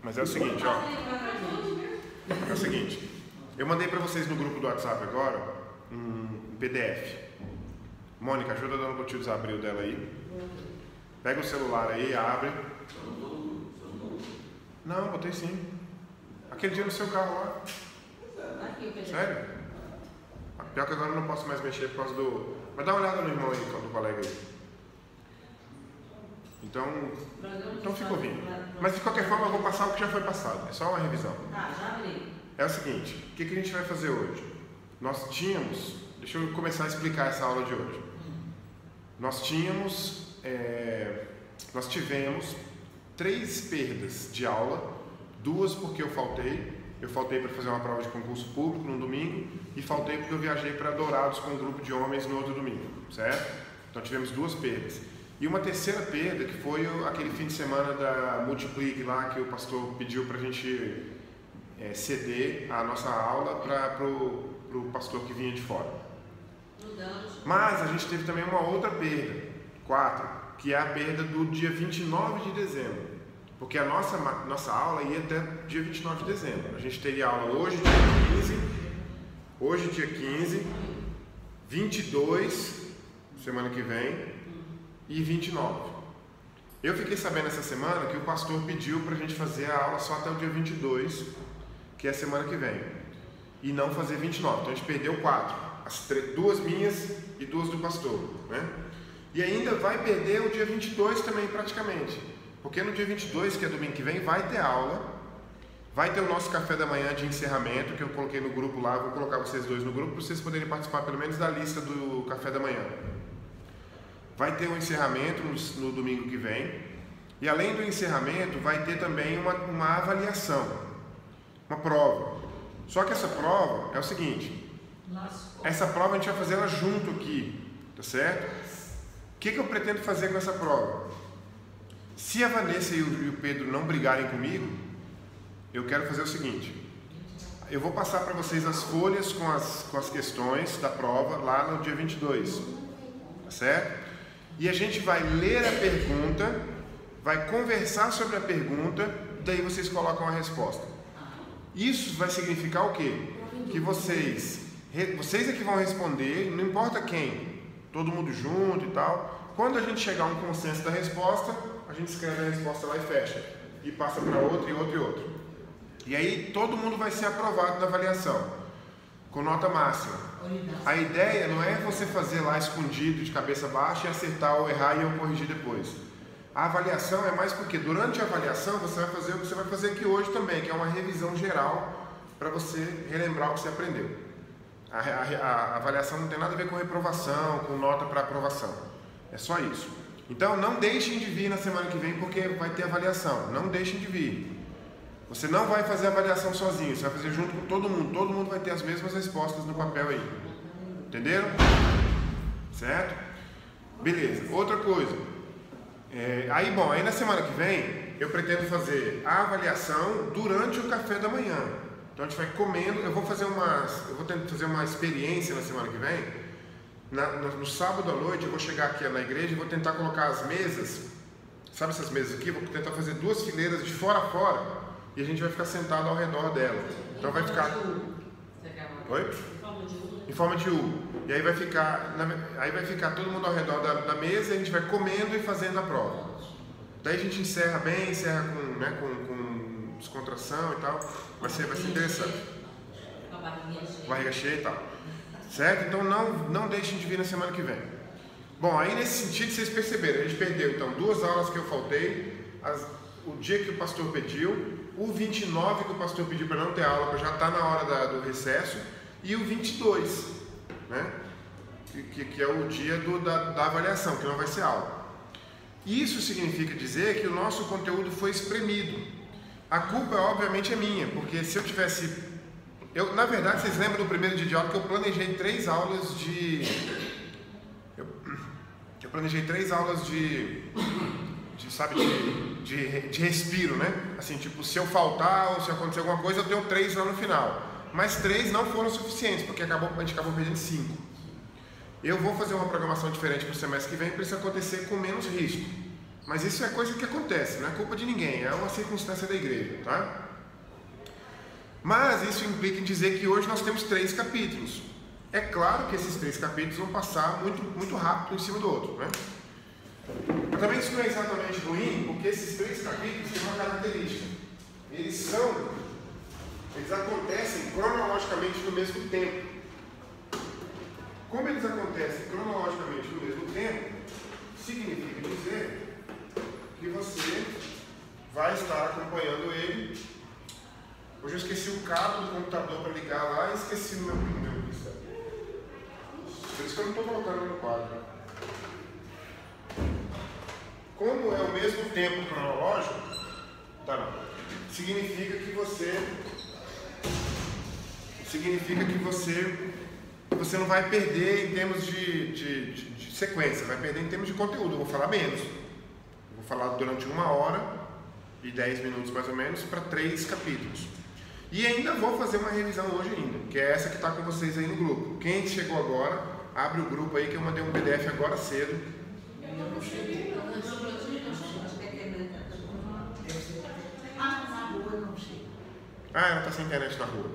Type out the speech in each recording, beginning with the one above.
Mas é o seguinte, ó. É o seguinte. Eu mandei para vocês no grupo do WhatsApp agora um PDF. Mônica, ajuda a dona Clotilde a abrir o dela aí. Pega o celular aí, abre. Não, botei sim. Aquele dia no seu carro lá. Sério? Pior que agora eu não posso mais mexer por causa do... Mas dá uma olhada no irmão aí, do colega aí. Então fica ouvindo. Mas de qualquer forma eu vou passar o que já foi passado. É só uma revisão. Já abri. É o seguinte, o que a gente vai fazer hoje? Nós tínhamos... Deixa eu começar a explicar essa aula de hoje. Nós tivemos 3 perdas de aula, 2 porque eu faltei. Eu faltei para fazer uma prova de concurso público no domingo e faltei porque eu viajei para Dourados com um grupo de homens no outro domingo, certo? Então tivemos 2 perdas. E uma terceira perda, que foi aquele fim de semana da Multiplique lá, que o pastor pediu para a gente ceder a nossa aula para o pastor que vinha de fora. Mas a gente teve também uma outra perda, 4, que é a perda do dia 29 de dezembro. Porque a nossa aula ia até dia 29 de dezembro. A gente teria aula hoje, dia 15, 22, semana que vem, e 29. Eu fiquei sabendo essa semana que o pastor pediu para a gente fazer a aula só até o dia 22, que é a semana que vem, e não fazer 29. Então a gente perdeu 4, 2 minhas e 2 do pastor, né? E ainda vai perder o dia 22 também praticamente. Porque no dia 22, que é domingo que vem, vai ter aula, vai ter o nosso café da manhã de encerramento, que eu coloquei no grupo lá, vou colocar vocês 2 no grupo, para vocês poderem participar pelo menos da lista do café da manhã. Vai ter um encerramento no domingo que vem, e além do encerramento, vai ter também uma avaliação, uma prova. Só que essa prova é o seguinte, essa prova a gente vai fazer ela junto aqui, tá certo? O que eu pretendo fazer com essa prova? Se a Vanessa e o Pedro não brigarem comigo, eu quero fazer o seguinte. Eu vou passar para vocês as folhas com as questões da prova lá no dia 22. Tá certo? E a gente vai ler a pergunta, vai conversar sobre a pergunta, daí vocês colocam a resposta. Isso vai significar o quê? Que vocês é que vão responder, não importa quem, todo mundo junto e tal. Quando a gente chegar a um consenso da resposta, a gente escreve a resposta lá e fecha. E passa para outro, e outro, e outro. E aí todo mundo vai ser aprovado na avaliação, com nota máxima. A ideia não é você fazer lá escondido, de cabeça baixa, e acertar ou errar e eu corrigir depois. A avaliação é mais porque durante a avaliação você vai fazer o que você vai fazer aqui hoje também, que é uma revisão geral para você relembrar o que você aprendeu. A avaliação não tem nada a ver com reprovação, com nota para aprovação. É só isso. Então não deixem de vir na semana que vem porque vai ter avaliação. Não deixem de vir. Você não vai fazer a avaliação sozinho, você vai fazer junto com todo mundo. Todo mundo vai ter as mesmas respostas no papel aí. Entenderam? Certo? Beleza. Outra coisa. Aí na semana que vem eu pretendo fazer a avaliação durante o café da manhã. Então a gente vai comendo. Eu vou tentar fazer uma experiência na semana que vem. No sábado à noite eu vou chegar aqui na igreja e vou tentar colocar as mesas, sabe essas mesas aqui? Vou tentar fazer 2 fileiras de fora a fora e a gente vai ficar sentado ao redor dela. Então vai ficar... Oi? Em forma de U. E aí vai ficar todo mundo ao redor da mesa e a gente vai comendo e fazendo a prova. Daí a gente encerra bem, encerra com descontração e tal. Vai ser interessante. Com a barriga cheia e tal. Certo? Então não deixem de vir na semana que vem. Bom, aí nesse sentido vocês perceberam, a gente perdeu então 2 aulas que eu faltei, o dia que o pastor pediu, o 29 que o pastor pediu para não ter aula, que já está na hora do recesso, e o 22, né? Que é o dia da avaliação, que não vai ser aula. Isso significa dizer que o nosso conteúdo foi espremido. A culpa obviamente é minha, porque se eu tivesse... na verdade, vocês lembram do primeiro dia de aula que eu planejei 3 aulas de... Eu planejei 3 aulas de respiro, né? Assim, tipo, se eu faltar ou se acontecer alguma coisa, eu tenho 3 lá no final. Mas 3 não foram suficientes, porque a gente acabou perdendo 5. Eu vou fazer uma programação diferente para o semestre que vem para isso acontecer com menos risco. Mas isso é coisa que acontece, não é culpa de ninguém, é uma circunstância da igreja, tá? Mas isso implica em dizer que hoje nós temos 3 capítulos. É claro que esses 3 capítulos vão passar muito rápido um em cima do outro, né? Mas também isso não é exatamente ruim, porque esses 3 capítulos têm uma característica. Eles acontecem cronologicamente no mesmo tempo. Como eles acontecem cronologicamente no mesmo tempo, significa dizer que você vai estar acompanhando ele. Hoje eu esqueci o cabo do computador para ligar lá e esqueci o meu cristal. Por isso que eu não estou colocando no quadro. Como é o mesmo tempo cronológico, tá não. Significa que você não vai perder em termos de sequência, vai perder em termos de conteúdo. Eu vou falar menos. Eu vou falar durante 1 hora e 10 minutos mais ou menos para 3 capítulos. E ainda vou fazer uma revisão hoje ainda, que é essa que está com vocês aí no grupo. Quem chegou agora, abre o grupo aí que eu mandei um PDF agora cedo. Eu não cheguei. Na rua eu não chego. Ah, ela está sem internet na rua.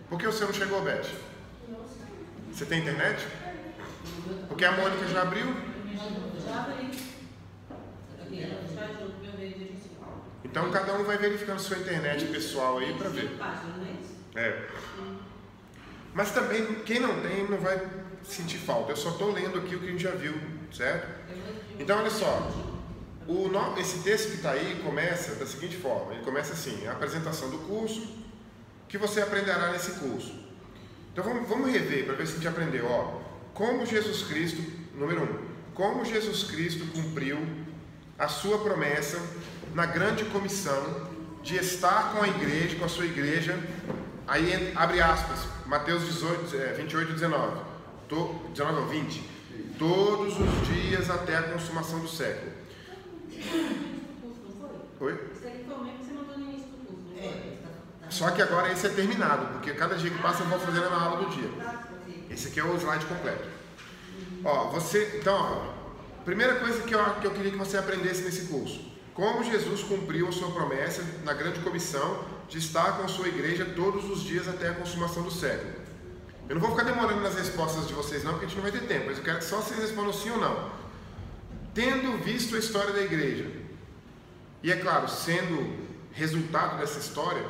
Por que o seu não chegou, Beth? Você tem internet? Porque a Mônica já abriu? Já abri. Então cada um vai verificando sua internet pessoal aí para ver. É. Mas também quem não tem não vai sentir falta. Eu só estou lendo aqui o que a gente já viu, certo? Então olha só, esse texto que está aí começa da seguinte forma. Ele começa assim: a apresentação do curso que você aprenderá nesse curso. Então vamos rever para ver se a gente aprendeu. Como Jesus Cristo, número 1, como Jesus Cristo cumpriu a sua promessa na grande comissão de estar com a igreja, com a sua igreja. Aí abre aspas, Mateus 28, 19. 19 ou 20. Todos os dias até a consumação do século. Oi? Isso aqui foi o mesmo que você mandou no início do curso. Só que agora esse é terminado, porque cada dia que passa eu vou fazendo na aula do dia. Esse aqui é o slide completo. Primeira coisa que eu queria que você aprendesse nesse curso: como Jesus cumpriu a sua promessa na grande comissão de estar com a sua igreja todos os dias até a consumação do século. Eu não vou ficar demorando nas respostas de vocês não, porque a gente não vai ter tempo, mas eu quero que só vocês respondam sim ou não. Tendo visto a história da igreja, e é claro, sendo resultado dessa história,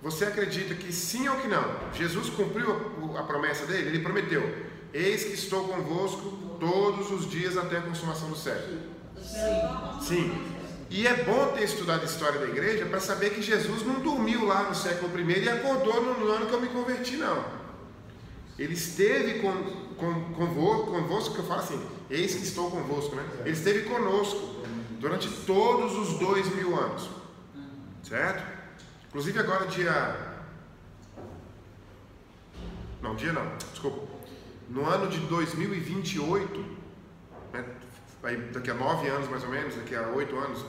você acredita que sim ou que não? Jesus cumpriu a promessa dele? Ele prometeu: eis que estou convosco todos os dias até a consumação do século. Sim. E é bom ter estudado a história da igreja para saber que Jesus não dormiu lá no século I e acordou no ano que eu me converti, não. Ele esteve convosco, que eu falo assim, eis que estou convosco, né? Ele esteve conosco durante todos os 2000 anos, certo? Inclusive agora no ano de 2028, né? Daqui a 9 anos mais ou menos, daqui a 8 anos,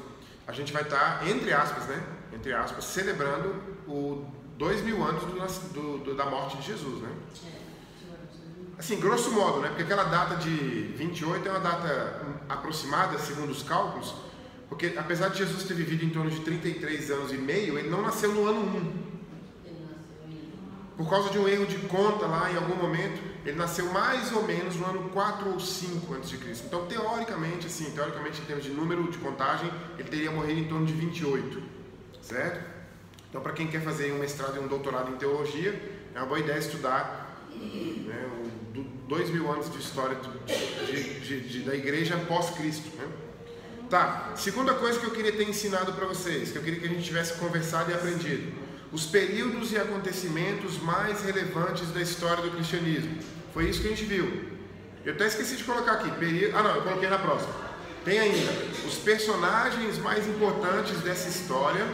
a gente vai estar, entre aspas, celebrando o 2000 anos da morte de Jesus, né? Assim, grosso modo, né? Porque aquela data de 28 é uma data aproximada, segundo os cálculos, porque apesar de Jesus ter vivido em torno de 33 anos e meio, ele não nasceu no ano 1. Por causa de um erro de conta lá, em algum momento, ele nasceu mais ou menos no ano 4 ou 5 a.C. Então, teoricamente, em termos de número de contagem, ele teria morrido em torno de 28, certo? Então, para quem quer fazer um mestrado e um doutorado em teologia, é uma boa ideia estudar, né, 2000 anos de história da igreja pós-Cristo, né? Tá, segunda coisa que eu queria ter ensinado para vocês, que eu queria que a gente tivesse conversado e aprendido: os períodos e acontecimentos mais relevantes da história do cristianismo. Foi isso que a gente viu. Eu até esqueci de colocar aqui. Eu coloquei na próxima. Tem ainda os personagens mais importantes dessa história.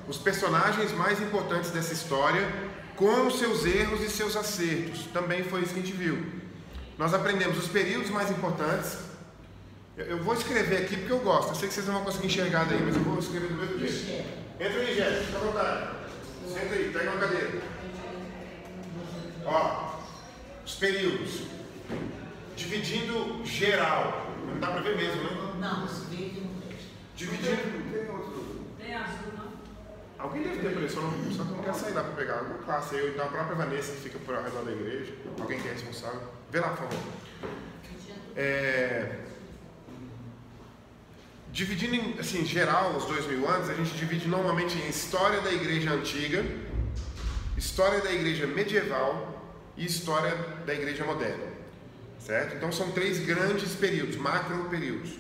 Os personagens mais importantes dessa história, com os seus erros e seus acertos. Também foi isso que a gente viu. Nós aprendemos os períodos mais importantes. Eu vou escrever aqui porque eu gosto. Eu sei que vocês não vão conseguir enxergar daí, mas eu vou escrever do mesmo jeito. Entra aí, Jéssica, fica à vontade. Senta aí, pega uma cadeira. Os períodos. Dividindo geral. Não dá pra ver mesmo, né? Não, esse verde não presta. Dividindo. Tem outro. Tem azul, não? Alguém deve ter por isso, só que não quer sair lá para pegar alguma classe. Eu, então a própria Vanessa que fica por ao redor da igreja. Alguém que é responsável. Vê lá, por favor. Dividindo em assim, geral os 2000 anos, a gente divide normalmente em história da igreja antiga, história da igreja medieval e história da igreja moderna, certo? Então são 3 grandes períodos, macro períodos.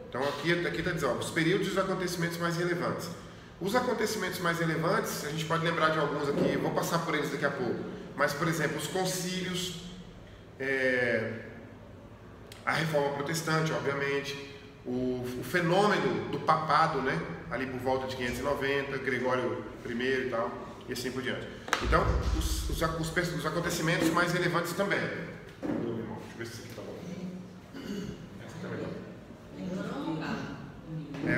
Então aqui está dizendo, os períodos e os acontecimentos mais relevantes. Os acontecimentos mais relevantes, a gente pode lembrar de alguns aqui, eu vou passar por eles daqui a pouco, mas por exemplo, os concílios, a reforma protestante, obviamente, o fenômeno do papado, né? Ali por volta de 590, Gregório I e tal, e assim por diante. Então, os acontecimentos mais relevantes também. Deixa eu ver se isso aqui está bom. Essa tá melhor.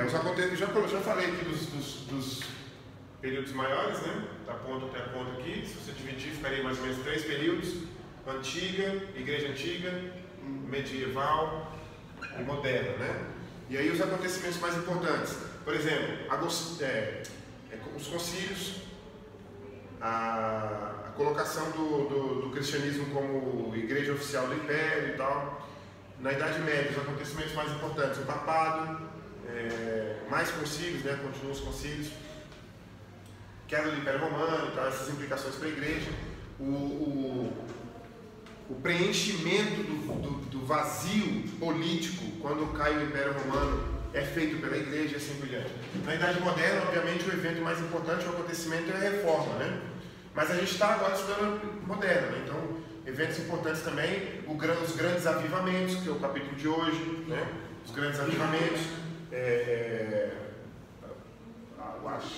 Os acontecimentos, já falei aqui dos períodos maiores, né? Da ponta até a ponta aqui. Se você dividir, ficaria mais ou menos 3 períodos: antiga, igreja antiga, medieval e moderna, né? E aí os acontecimentos mais importantes, por exemplo, os concílios, a colocação do cristianismo como igreja oficial do império e tal. Na Idade Média, os acontecimentos mais importantes, o papado, mais concílios, né? Continuam os concílios, queda do Império Romano e tal, essas implicações para a igreja, o preenchimento do vazio político quando cai o Império Romano é feito pela igreja e assim por diante. Na Idade Moderna, obviamente, o evento mais importante, o acontecimento é a reforma, né? Mas a gente está agora estudando moderna, né? Então, eventos importantes também, os grandes avivamentos, que é o capítulo de hoje, né? Os grandes avivamentos,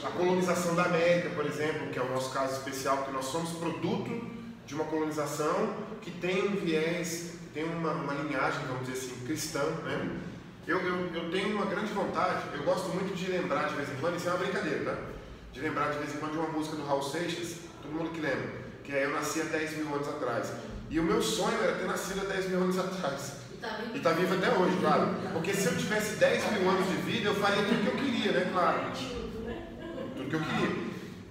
a colonização da América, por exemplo, que é o nosso caso especial, porque nós somos produto de uma colonização que tem um viés, tem uma linhagem, vamos dizer assim, cristã, né? Eu tenho uma grande vontade, eu gosto muito de lembrar de vez em quando, isso é uma brincadeira, tá? De lembrar de vez em quando de uma música do Raul Seixas, todo mundo que lembra, que é Eu Nasci há 10 mil anos atrás. E o meu sonho era ter nascido há 10 mil anos atrás. E está vivo até hoje, claro. Porque se eu tivesse 10 mil anos de vida, eu faria tudo o que eu queria, né? Claro. Tudo que eu queria.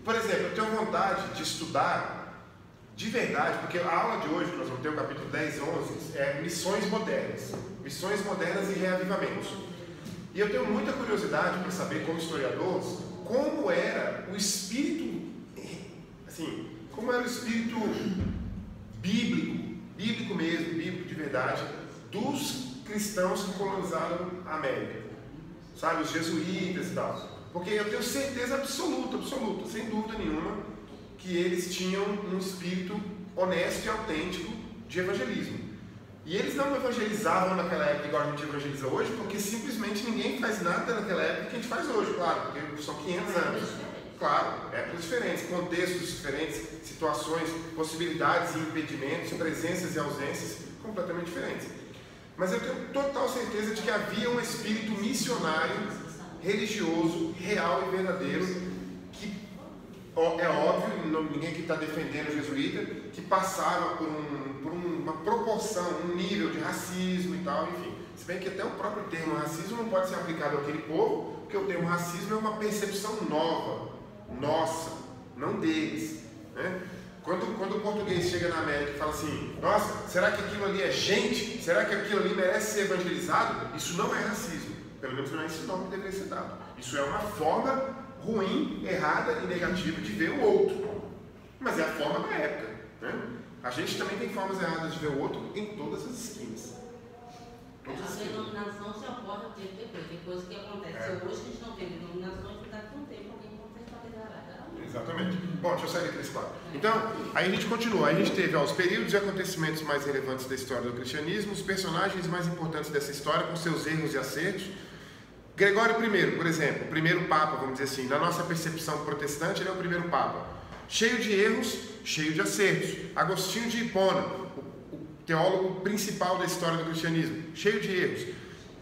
Por exemplo, eu tenho vontade de estudar de verdade, porque a aula de hoje, que nós vamos ter o capítulo 10 e 11, é missões modernas e reavivamentos. E eu tenho muita curiosidade para saber, como historiador, como era o espírito, assim, como era o espírito bíblico mesmo, bíblico de verdade, dos cristãos que colonizaram a América, sabe, os jesuítas e tal. Porque eu tenho certeza absoluta, sem dúvida nenhuma, que eles tinham um espírito honesto e autêntico de evangelismo. E eles não evangelizavam naquela época igual a gente evangeliza hoje, porque simplesmente ninguém faz nada naquela época que a gente faz hoje, claro, porque são 500 anos. Claro, épocas diferentes, contextos diferentes, situações, possibilidades e impedimentos, presenças e ausências completamente diferentes. Mas eu tenho total certeza de que havia um espírito missionário, religioso, real e verdadeiro, que é óbvio, ninguém que está defendendo o jesuíta, que passava por uma proporção, um nível de racismo e tal, enfim. Se bem que até o próprio termo racismo não pode ser aplicado àquele povo, porque o termo racismo é uma percepção nova, nossa, não deles, né? Quando o português chega na América e fala assim, nossa, será que aquilo ali é gente? Será que aquilo ali merece ser evangelizado? Isso não é racismo, pelo menos não é esse nome que deveria ser dado. Isso é uma forma ruim, errada e negativa de ver o outro, mas é a forma da época, né? A gente também tem formas erradas de ver o outro em todas as esquinas. A denominação se ocorre o tempo depois. Tem coisas que acontecem hoje que a gente não tem denominações que daqui a um tempo alguém contextualizará. Exatamente. Bom, deixa eu sair desse quadro. Então, aí a gente continua. Aí a gente teve os períodos e acontecimentos mais relevantes da história do cristianismo, os personagens mais importantes dessa história, com seus erros e acertos. Gregório I, por exemplo, o primeiro Papa, vamos dizer assim, na nossa percepção protestante, ele é o primeiro Papa. Cheio de erros, cheio de acertos. Agostinho de Hipona, o teólogo principal da história do cristianismo, cheio de erros.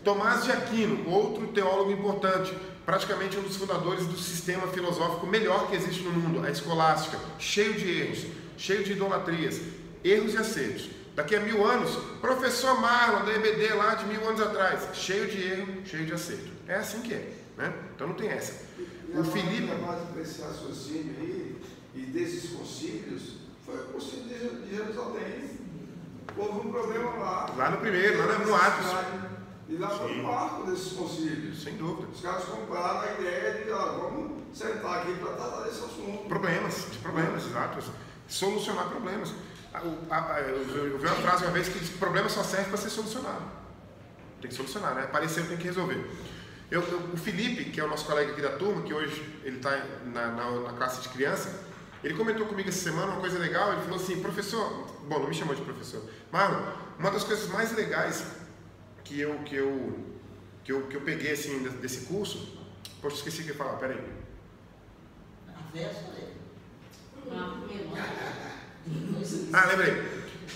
Tomás de Aquino, outro teólogo importante, praticamente um dos fundadores do sistema filosófico melhor que existe no mundo, a escolástica, cheio de erros, cheio de idolatrias, erros e acertos. Daqui a 1000 anos, professor Marlon da EBD lá de 1000 anos atrás, cheio de erro, cheio de acerto. É assim que é, né? Então não tem essa. O Felipe, mais desse raciocínio aí e desses concílios, foi o concílio de Jerusalém. Houve um problema lá. Lá no primeiro, lá no Atos. E lá foi o marco desses concílios. Sem dúvida. Os caras compraram a ideia de, vamos sentar aqui para tratar desse assunto. Problemas, exato. Solucionar problemas. Eu vi uma frase uma vez que diz que problema só serve para ser solucionado. Tem que solucionar, né? Apareceu, tem que resolver. O Felipe, que é o nosso colega aqui da turma, que hoje ele está na classe de criança, ele comentou comigo essa semana uma coisa legal. Ele falou assim: professor, bom, não me chamou de professor, Marlon, uma das coisas mais legais que eu peguei assim desse curso, poxa, esqueci o que eu ia falar, peraí. A festa dele. Lembrei.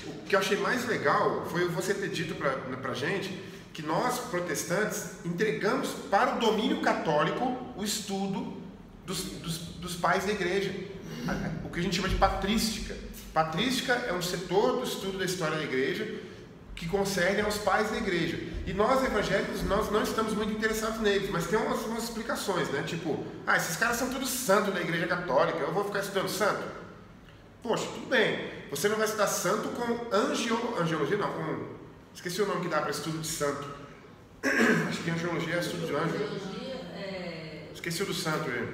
O que eu achei mais legal foi você ter dito pra gente que nós, protestantes, entregamos para o domínio católico o estudo dos pais da igreja. O que a gente chama de patrística. Patrística é um setor do estudo da história da igreja que concerne aos pais da igreja. E nós, evangélicos, nós não estamos muito interessados neles, mas tem umas explicações, né? Tipo, esses caras são todos santos da igreja católica, eu vou ficar estudando santo? Poxa, tudo bem. Você não vai estudar santo com angiologia, não, com... Esqueci o nome que dá para estudo de santo. Acho que angiologia é estudo de anjo. Angiologia é... Esqueci o do santo aí.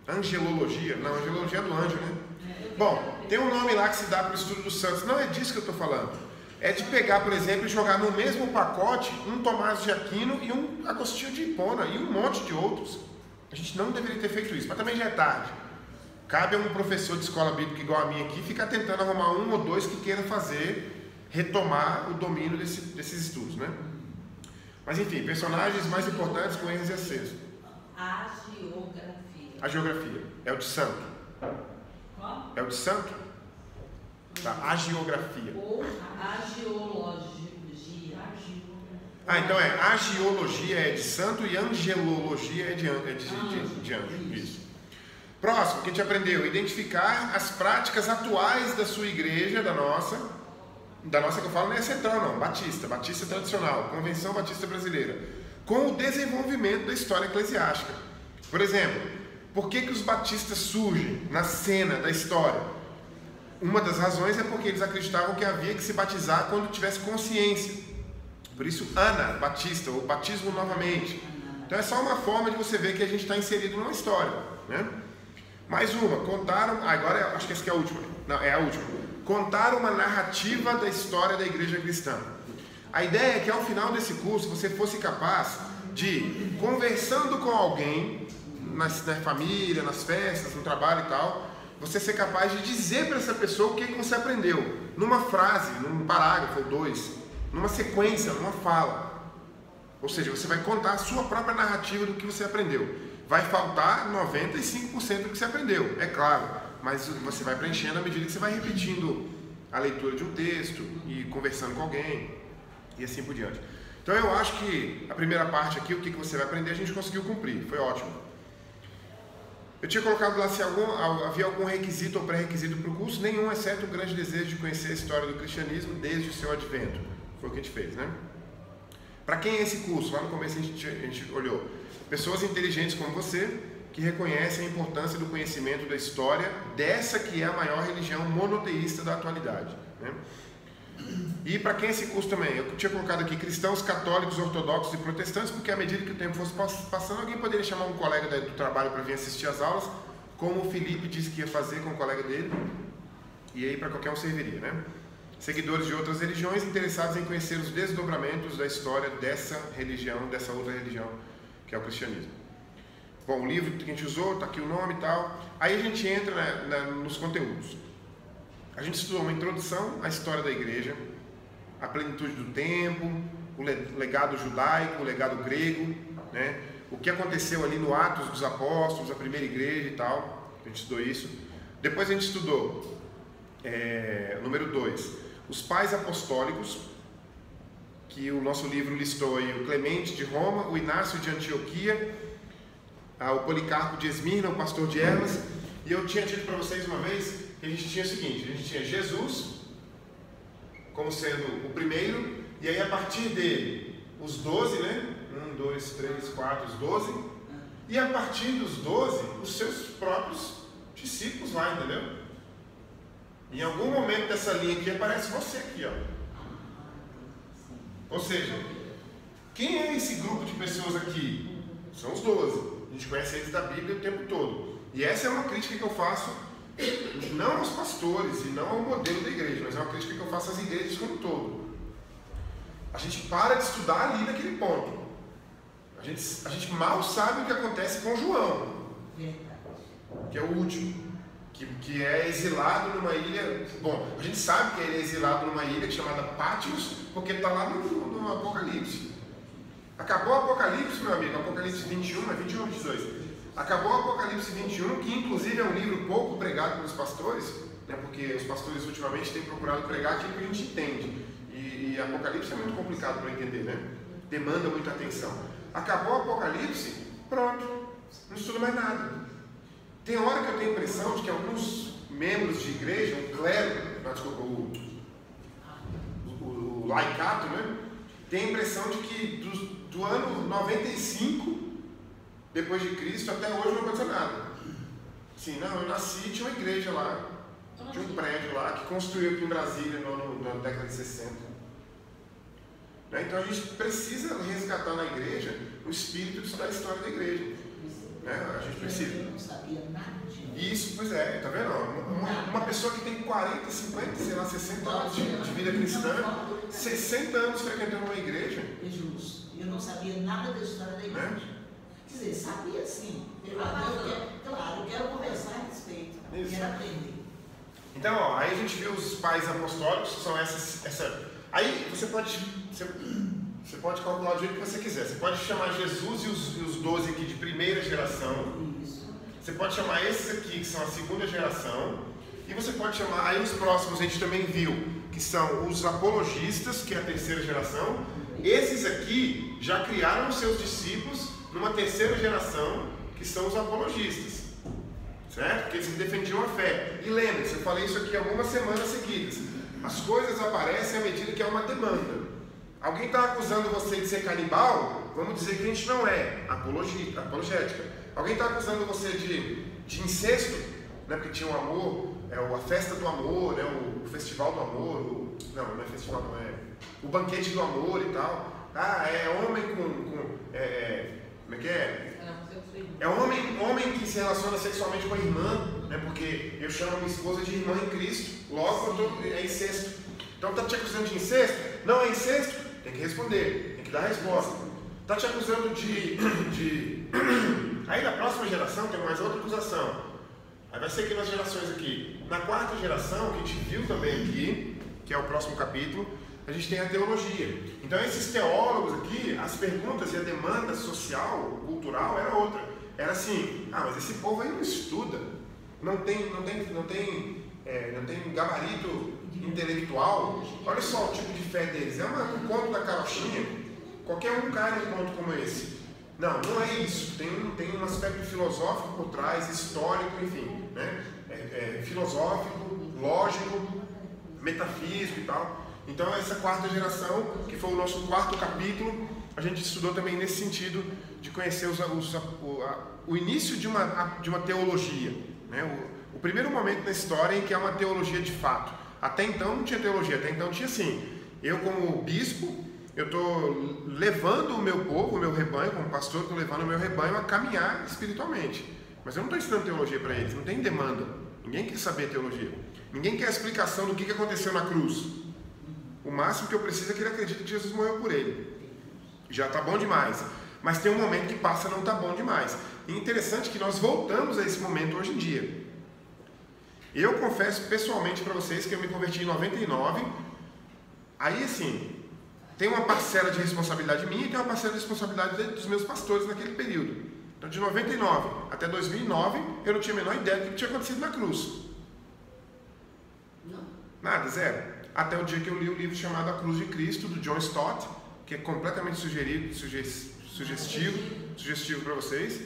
Angelologia. Não, angelologia é do anjo, né? Bom, tem um nome lá que se dá para o estudo dos santos. Não é disso que eu estou falando. É de pegar, por exemplo, e jogar no mesmo pacote um Tomás de Aquino e um Agostinho de Hipona e um monte de outros. A gente não deveria ter feito isso, mas também já é tarde. Cabe a um professor de escola bíblica igual a mim aqui ficar tentando arrumar um ou dois que queira retomar o domínio desses estudos, né? Mas enfim, personagens mais importantes com erros e acertos. A geografia. É o de santo. Qual? É o de santo? Tá, a geografia. Ou agiologia. Então agiologia é de santo e angelologia é de anjo. Isso. Próximo, que a gente aprendeu: identificar as práticas atuais da sua igreja, da nossa que eu falo não é central não, batista tradicional, Convenção Batista Brasileira, com o desenvolvimento da história eclesiástica. Por exemplo, por que os batistas surgem na cena da história? Uma das razões é porque eles acreditavam que havia que se batizar quando tivesse consciência. Por isso, Ana Batista, ou batismo novamente. Então é só uma forma de você ver que a gente está inserido numa história, né? Mais uma, contaram, agora acho que essa aqui é a última. Não, é a última. Contar uma narrativa da história da igreja cristã. A ideia é que ao final desse curso você fosse capaz de, conversando com alguém, na família, nas festas, no trabalho e tal, você ser capaz de dizer para essa pessoa o que você aprendeu, numa frase, num parágrafo ou dois, numa sequência, numa fala. Ou seja, você vai contar a sua própria narrativa do que você aprendeu. Vai faltar 95% do que você aprendeu, é claro, mas você vai preenchendo à medida que você vai repetindo a leitura de um texto e conversando com alguém e assim por diante. Então eu acho que a primeira parte aqui, o que você vai aprender, a gente conseguiu cumprir, foi ótimo. Eu tinha colocado lá se havia algum requisito ou pré-requisito para o curso, nenhum, exceto o grande desejo de conhecer a história do cristianismo desde o seu advento. Foi o que a gente fez, né? Para quem é esse curso? Lá no começo a gente olhou. Pessoas inteligentes como você, que reconhecem a importância do conhecimento da história dessa que é a maior religião monoteísta da atualidade, né? E para quem é esse curso também? Eu tinha colocado aqui cristãos, católicos, ortodoxos e protestantes, porque à medida que o tempo fosse passando, alguém poderia chamar um colega do trabalho para vir assistir às aulas, como o Felipe disse que ia fazer com o colega dele, e aí para qualquer um serviria, né? Seguidores de outras religiões interessados em conhecer os desdobramentos da história dessa religião, dessa outra religião, que é o cristianismo. Bom, o livro que a gente usou, está aqui o nome e tal. Aí a gente entra nos conteúdos. A gente estudou uma introdução à história da igreja, a plenitude do tempo, o legado judaico, o legado grego, né? O que aconteceu ali no Atos dos Apóstolos, a primeira igreja e tal. A gente estudou isso. Depois a gente estudou, número 2, os pais apostólicos, que o nosso livro listou aí o Clemente de Roma, o Inácio de Antioquia, o Policarpo de Esmirna, o pastor de Hermas. E eu tinha dito para vocês uma vez que a gente tinha o seguinte: a gente tinha Jesus como sendo o primeiro, e aí a partir dele, os 12, né? 1, 2, 3, 4, os 12, e a partir dos 12, os seus próprios discípulos lá, entendeu? Em algum momento dessa linha aqui aparece você aqui, ó. Ou seja, quem é esse grupo de pessoas aqui? São os 12. A gente conhece eles da Bíblia o tempo todo. E essa é uma crítica que eu faço, não aos pastores e não ao modelo da igreja, mas é uma crítica que eu faço às igrejas como um todo. A gente para de estudar ali naquele ponto. A gente mal sabe o que acontece com João, que é o último, que é exilado numa ilha. Bom, a gente sabe que ele é exilado numa ilha chamada Pátios, porque está lá no Apocalipse. Acabou o Apocalipse, meu amigo, Apocalipse 21, é 21 ou 22? Acabou o Apocalipse 21, que inclusive é um livro pouco pregado pelos pastores, né, porque os pastores ultimamente têm procurado pregar aquilo que a gente entende. E Apocalipse é muito complicado para entender, né? Demanda muita atenção. Acabou o Apocalipse, pronto, não estudo mais nada. Tem hora que eu tenho a impressão de que alguns membros de igreja, o clero, o laicato, né? Tem a impressão de que do ano 95 depois de Cristo até hoje não aconteceu nada. Sim, não, eu nasci, tinha uma igreja lá, tinha um prédio lá que construiu aqui em Brasília na década de 60. Né? Então a gente precisa resgatar na igreja o espírito de estudar a história da igreja. Né? A gente precisa. Eu não sabia nada disso. Isso, pois é, tá vendo? Uma pessoa que tem 40, 50, sei lá, 60 anos de vida cristã, 60 anos frequentando uma igreja. Jesus, eu não sabia nada da história da igreja. Né? Quer dizer, sabia sim. Eu quero conversar a respeito. Isso. Quero aprender. Então, ó, aí a gente viu os pais apostólicos, que são aí você pode calcular do jeito que você quiser. Você pode chamar Jesus e os 12 aqui de primeira geração. Isso. Você pode chamar esses aqui, que são a segunda geração. E você pode chamar, aí os próximos a gente também viu, que são os apologistas, que é a terceira geração. Esses aqui já criaram os seus discípulos numa terceira geração, que são os apologistas. Certo? Porque eles defendiam a fé. E lembre-se, eu falei isso aqui algumas semanas seguidas. As coisas aparecem à medida que há uma demanda. Alguém está acusando você de ser canibal, vamos dizer que a gente não é. Apologética. Alguém está acusando você de incesto, né? Porque tinha o amor, a festa do amor, né? O festival do amor, não é festival, não é. O banquete do amor e tal. É homem como é que é? É homem que se relaciona sexualmente com a irmã, né? Porque eu chamo a minha esposa de irmã em Cristo, logo é incesto. Então está te acusando de incesto? Não é incesto? Tem que responder, tem que dar a resposta. Está te acusando de... Aí na próxima geração tem mais outra acusação. Aí vai ser aqui nas gerações aqui. Na quarta geração, que a gente viu também aqui, que é o próximo capítulo, a gente tem a teologia. Então esses teólogos aqui, as perguntas e a demanda social, cultural era outra. Era assim, mas esse povo aí não estuda, não tem gabarito intelectual. Olha só o tipo de fé deles. É um conto da carochinha. Qualquer um cai num conto como esse. Não é isso. Tem um aspecto filosófico por trás, histórico, enfim, né? Filosófico, lógico, metafísico e tal. Então essa quarta geração, que foi o nosso quarto capítulo, a gente estudou também nesse sentido de conhecer o início de uma teologia, né? O primeiro momento na história em que há uma teologia de fato. Até então não tinha teologia, até então tinha assim, eu como bispo, eu estou levando o meu povo, o meu rebanho, como pastor, estou levando o meu rebanho a caminhar espiritualmente. Mas eu não estou ensinando teologia para eles, não tem demanda. Ninguém quer saber teologia. Ninguém quer a explicação do que aconteceu na cruz. O máximo que eu preciso é que ele acredite que Jesus morreu por ele. Já está bom demais. Mas tem um momento que passa, não está bom demais. E interessante que nós voltamos a esse momento hoje em dia. Eu confesso pessoalmente para vocês que eu me converti em 99. Aí assim, tem uma parcela de responsabilidade minha e tem uma parcela de responsabilidade dos meus pastores naquele período. Então de 99 até 2009 eu não tinha a menor ideia do que tinha acontecido na cruz. Não. Nada, zero. Até o dia que eu li o livro chamado A Cruz de Cristo, do John Stott, que é completamente sugestivo para vocês.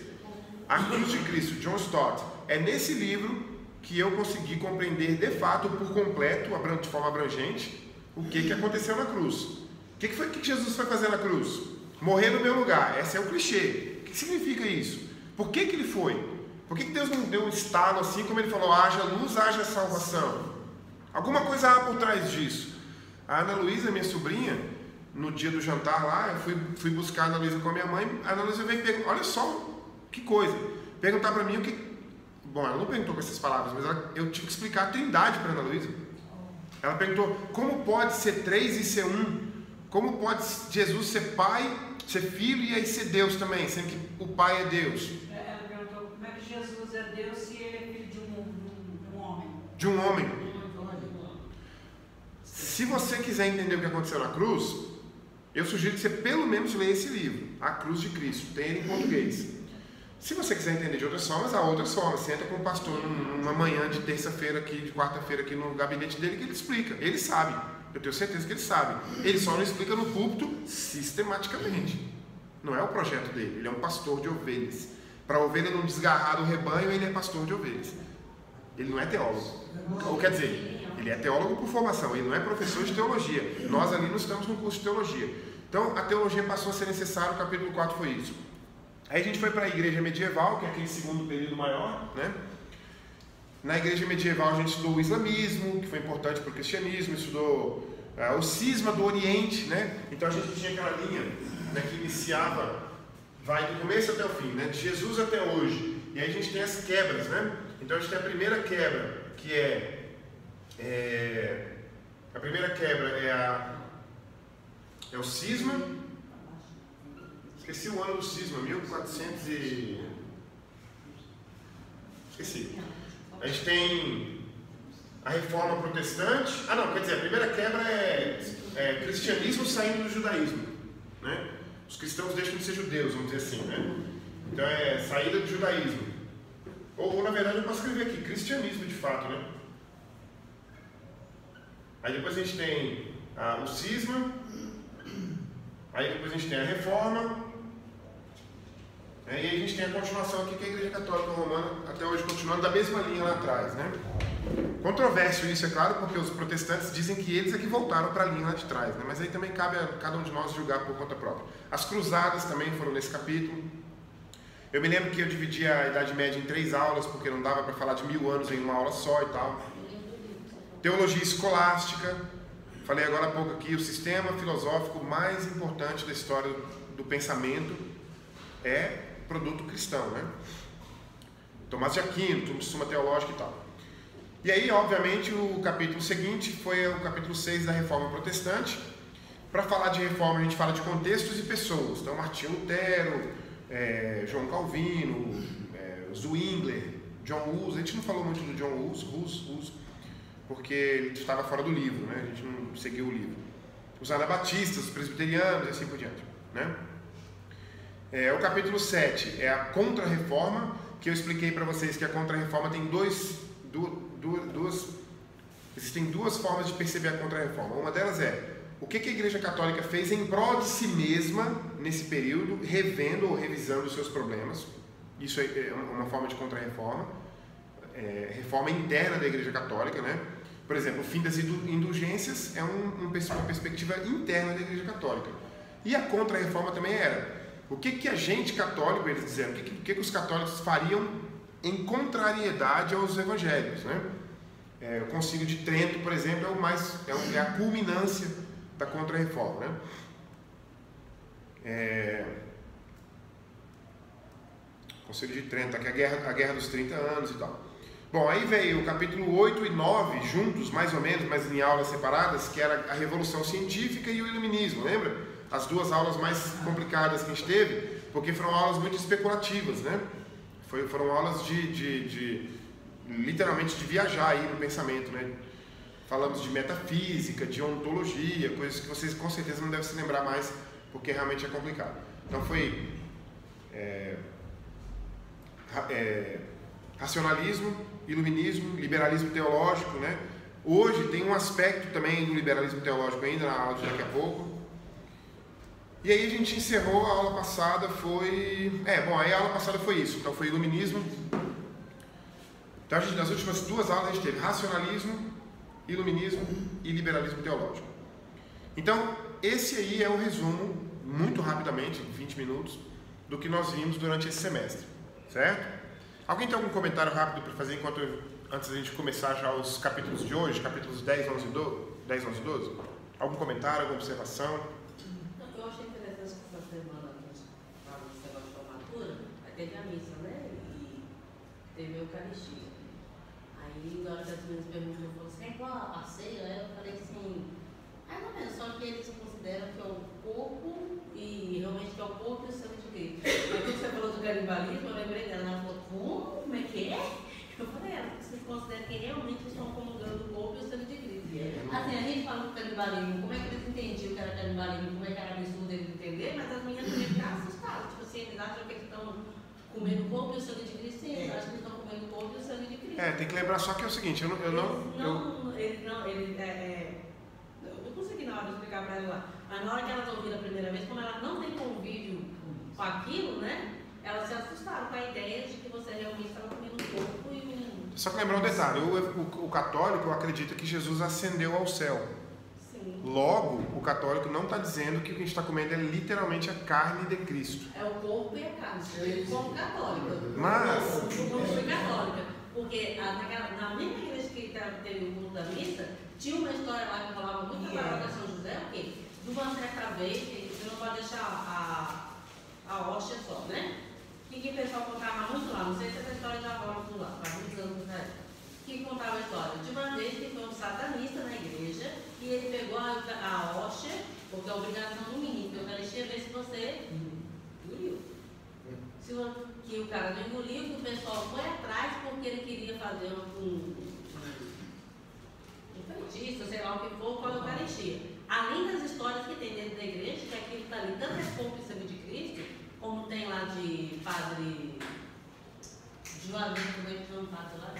A Cruz de Cristo, John Stott. É nesse livro que eu consegui compreender de fato, por completo, de forma abrangente, o que aconteceu na cruz. O que Jesus foi fazer na cruz? Morrer no meu lugar. Esse é o clichê. O que significa isso? Por que ele foi? Por que Deus não deu um estalo assim, como ele falou, haja luz, haja salvação? Alguma coisa há por trás disso. A Ana Luísa, minha sobrinha, no dia do jantar lá, eu fui buscar a Ana Luísa com a minha mãe, a Ana Luísa veio perguntar, olha só que coisa, perguntar para mim o que... Bom, ela não perguntou com essas palavras, mas eu tive que explicar a Trindade para a Ana Luísa. Ela perguntou, como pode ser 3 e ser 1? Como pode Jesus ser Pai, ser Filho e aí ser Deus também, sendo que o Pai é Deus? Ela perguntou, como é que Jesus é Deus se ele é filho de um homem? De um homem. Se você quiser entender o que aconteceu na cruz, eu sugiro que você pelo menos leia esse livro, A Cruz de Cristo, tem ele em português. Se você quiser entender de outras formas, há outras formas. Senta com o pastor numa manhã de terça-feira aqui, de quarta-feira aqui no gabinete dele, que ele explica. Ele sabe, eu tenho certeza que ele sabe. Ele só não explica no púlpito sistematicamente. Não é o projeto dele, ele é um pastor de ovelhas. Para a ovelha não desgarrar do rebanho, ele é pastor de ovelhas. Ele não é teólogo. Ou quer dizer, ele é teólogo por formação, ele não é professor de teologia. Nós ali não estamos no curso de teologia. Então, a teologia passou a ser necessária, o capítulo 4 foi isso. Aí a gente foi para a igreja medieval, que é aquele segundo período maior, né? Na igreja medieval a gente estudou o islamismo, que foi importante para o cristianismo, estudou o cisma do Oriente, né? Então a gente tinha aquela linha, né, que iniciava, vai do começo até o fim, né? De Jesus até hoje. E aí a gente tem as quebras, né? Então a gente tem a primeira quebra, que a primeira quebra é o cisma. Esqueci o ano do cisma, 1400 e... Esqueci. A gente tem a reforma protestante. Ah não, quer dizer, a primeira quebra é cristianismo saindo do judaísmo, né? Os cristãos deixam de ser judeus, vamos dizer assim, né? Então é saída do judaísmo. Ou na verdade eu posso escrever aqui, cristianismo de fato, né? Aí depois a gente tem o cisma. Aí depois a gente tem a reforma. E aí a gente tem a continuação aqui, que é a Igreja Católica Romana, até hoje continuando da mesma linha lá atrás, né? Controverso isso, é claro, porque os protestantes dizem que eles é que voltaram para a linha lá de trás, né? Mas aí também cabe a cada um de nós julgar por conta própria. As cruzadas também foram nesse capítulo. Eu me lembro que eu dividi a Idade Média em 3 aulas, porque não dava para falar de 1000 anos em uma aula só e tal. Teologia escolástica. Falei agora há pouco aqui, o sistema filosófico mais importante da história do pensamento é produto cristão, né? Tomás de Aquino, Suma Teológica e tal. E aí, obviamente, o capítulo seguinte foi o capítulo 6 da Reforma Protestante. Para falar de reforma, a gente fala de contextos e pessoas. Então, Martinho Lutero, João Calvino, Zwingli, John Hus. A gente não falou muito do John Hus, porque ele estava fora do livro, né? A gente não seguiu o livro. Os anabatistas, os presbiterianos e assim por diante, né? O capítulo 7 é a Contra-Reforma, que eu expliquei para vocês que a Contra-Reforma tem existem duas formas de perceber a Contra-Reforma. Uma delas é o que a Igreja Católica fez em prol de si mesma nesse período, revendo ou revisando os seus problemas. Isso é uma forma de Contra-Reforma, reforma interna da Igreja Católica, né? Por exemplo, o fim das indulgências é uma perspectiva interna da Igreja Católica. E a Contra-Reforma também era o que a gente católico, eles disseram, o que os católicos fariam em contrariedade aos evangelhos, né? O Concílio de Trento, por exemplo, é a culminância da Contra-Reforma, né? Concílio de Trento, que é a Guerra dos 30 anos e tal. Bom, aí veio o capítulo 8 e 9, juntos, mais ou menos, mas em aulas separadas, que era a Revolução Científica e o Iluminismo, lembra? As duas aulas mais complicadas que a gente teve, porque foram aulas muito especulativas, né? Foram aulas literalmente de viajar aí no pensamento, né? Falamos de metafísica, de ontologia, coisas que vocês com certeza não devem se lembrar mais, porque realmente é complicado. Então foi racionalismo, iluminismo, liberalismo teológico, né? Hoje tem um aspecto também do liberalismo teológico ainda na aula de daqui a pouco. E aí a gente encerrou, a aula passada foi... aí a aula passada foi isso. Então foi iluminismo, Então, nas últimas 2 aulas a gente teve racionalismo, iluminismo e liberalismo teológico. Então, esse aí é o resumo, muito rapidamente, 20 minutos, do que nós vimos durante esse semestre, certo? Alguém tem algum comentário rápido para fazer antes da gente começar já os capítulos de hoje, capítulos 10, 11 e 12? Algum comentário, alguma observação? Eu achei interessante que essa semana que a gente falou desse negócio de formatura, aí teve a missa, né? E teve a Eucaristia. Aí, na hora que as meninas perguntam, assim, qual a ceia? Eu falei assim, mais ou menos, só que eles consideram que é o corpo e realmente que é o corpo e o sangue de Cristo. Aí quando você falou do canibalismo, eu lembrei dela, ela falou, como é que é? Eu falei, vocês consideram que realmente estão comungando o corpo e o sangue de Cristo. Assim, a gente fala do canibalismo, como é que eles entendiam que era canibalismo, como é que era absurdo eles entender, mas as meninas também ficaram assustadas. Tipo assim, eles acham que eles estão comendo o corpo e o sangue de Cristo, sim, eles acham que eles estão comendo o corpo e o sangue de Cristo. Tem que lembrar só que é o seguinte, eu não consegui na hora de explicar para ela lá, mas na hora que elas ouviram a primeira vez, como elas não têm convívio com aquilo, né, elas se assustaram com a ideia de que você realmente estava comendo o corpo e o... Só que lembrar um detalhe, o católico acredita que Jesus ascendeu ao céu. Sim. Logo, o católico não está dizendo que o que a gente está comendo é literalmente a carne de Cristo. É o corpo e a carne. Eu como católica. Mas... Eu fui católica. Porque na mesma igreja que teve o culto da missa, tinha uma história lá que falava muito da paróquia São José, o quê? De uma certa vez, você não pode deixar a hóstia só, né? Que o pessoal contava muito lá, não sei se essa história já rola por lá, faz muitos anos atrás. Que contava a história de uma vez que foi um satanista na igreja e ele pegou a hóstia, porque é a obrigação do menino, porque eu quero ver se você engoliu. Que o cara não engoliu, que o pessoal foi atrás porque ele queria fazer um feitiço, sei lá o que for, com a Eucaristia. Além das histórias que tem dentro da igreja, que aquilo está ali, tanto é corpo e sangue de Cristo, como tem lá de padre Joaninho, como é que chama o padre lá?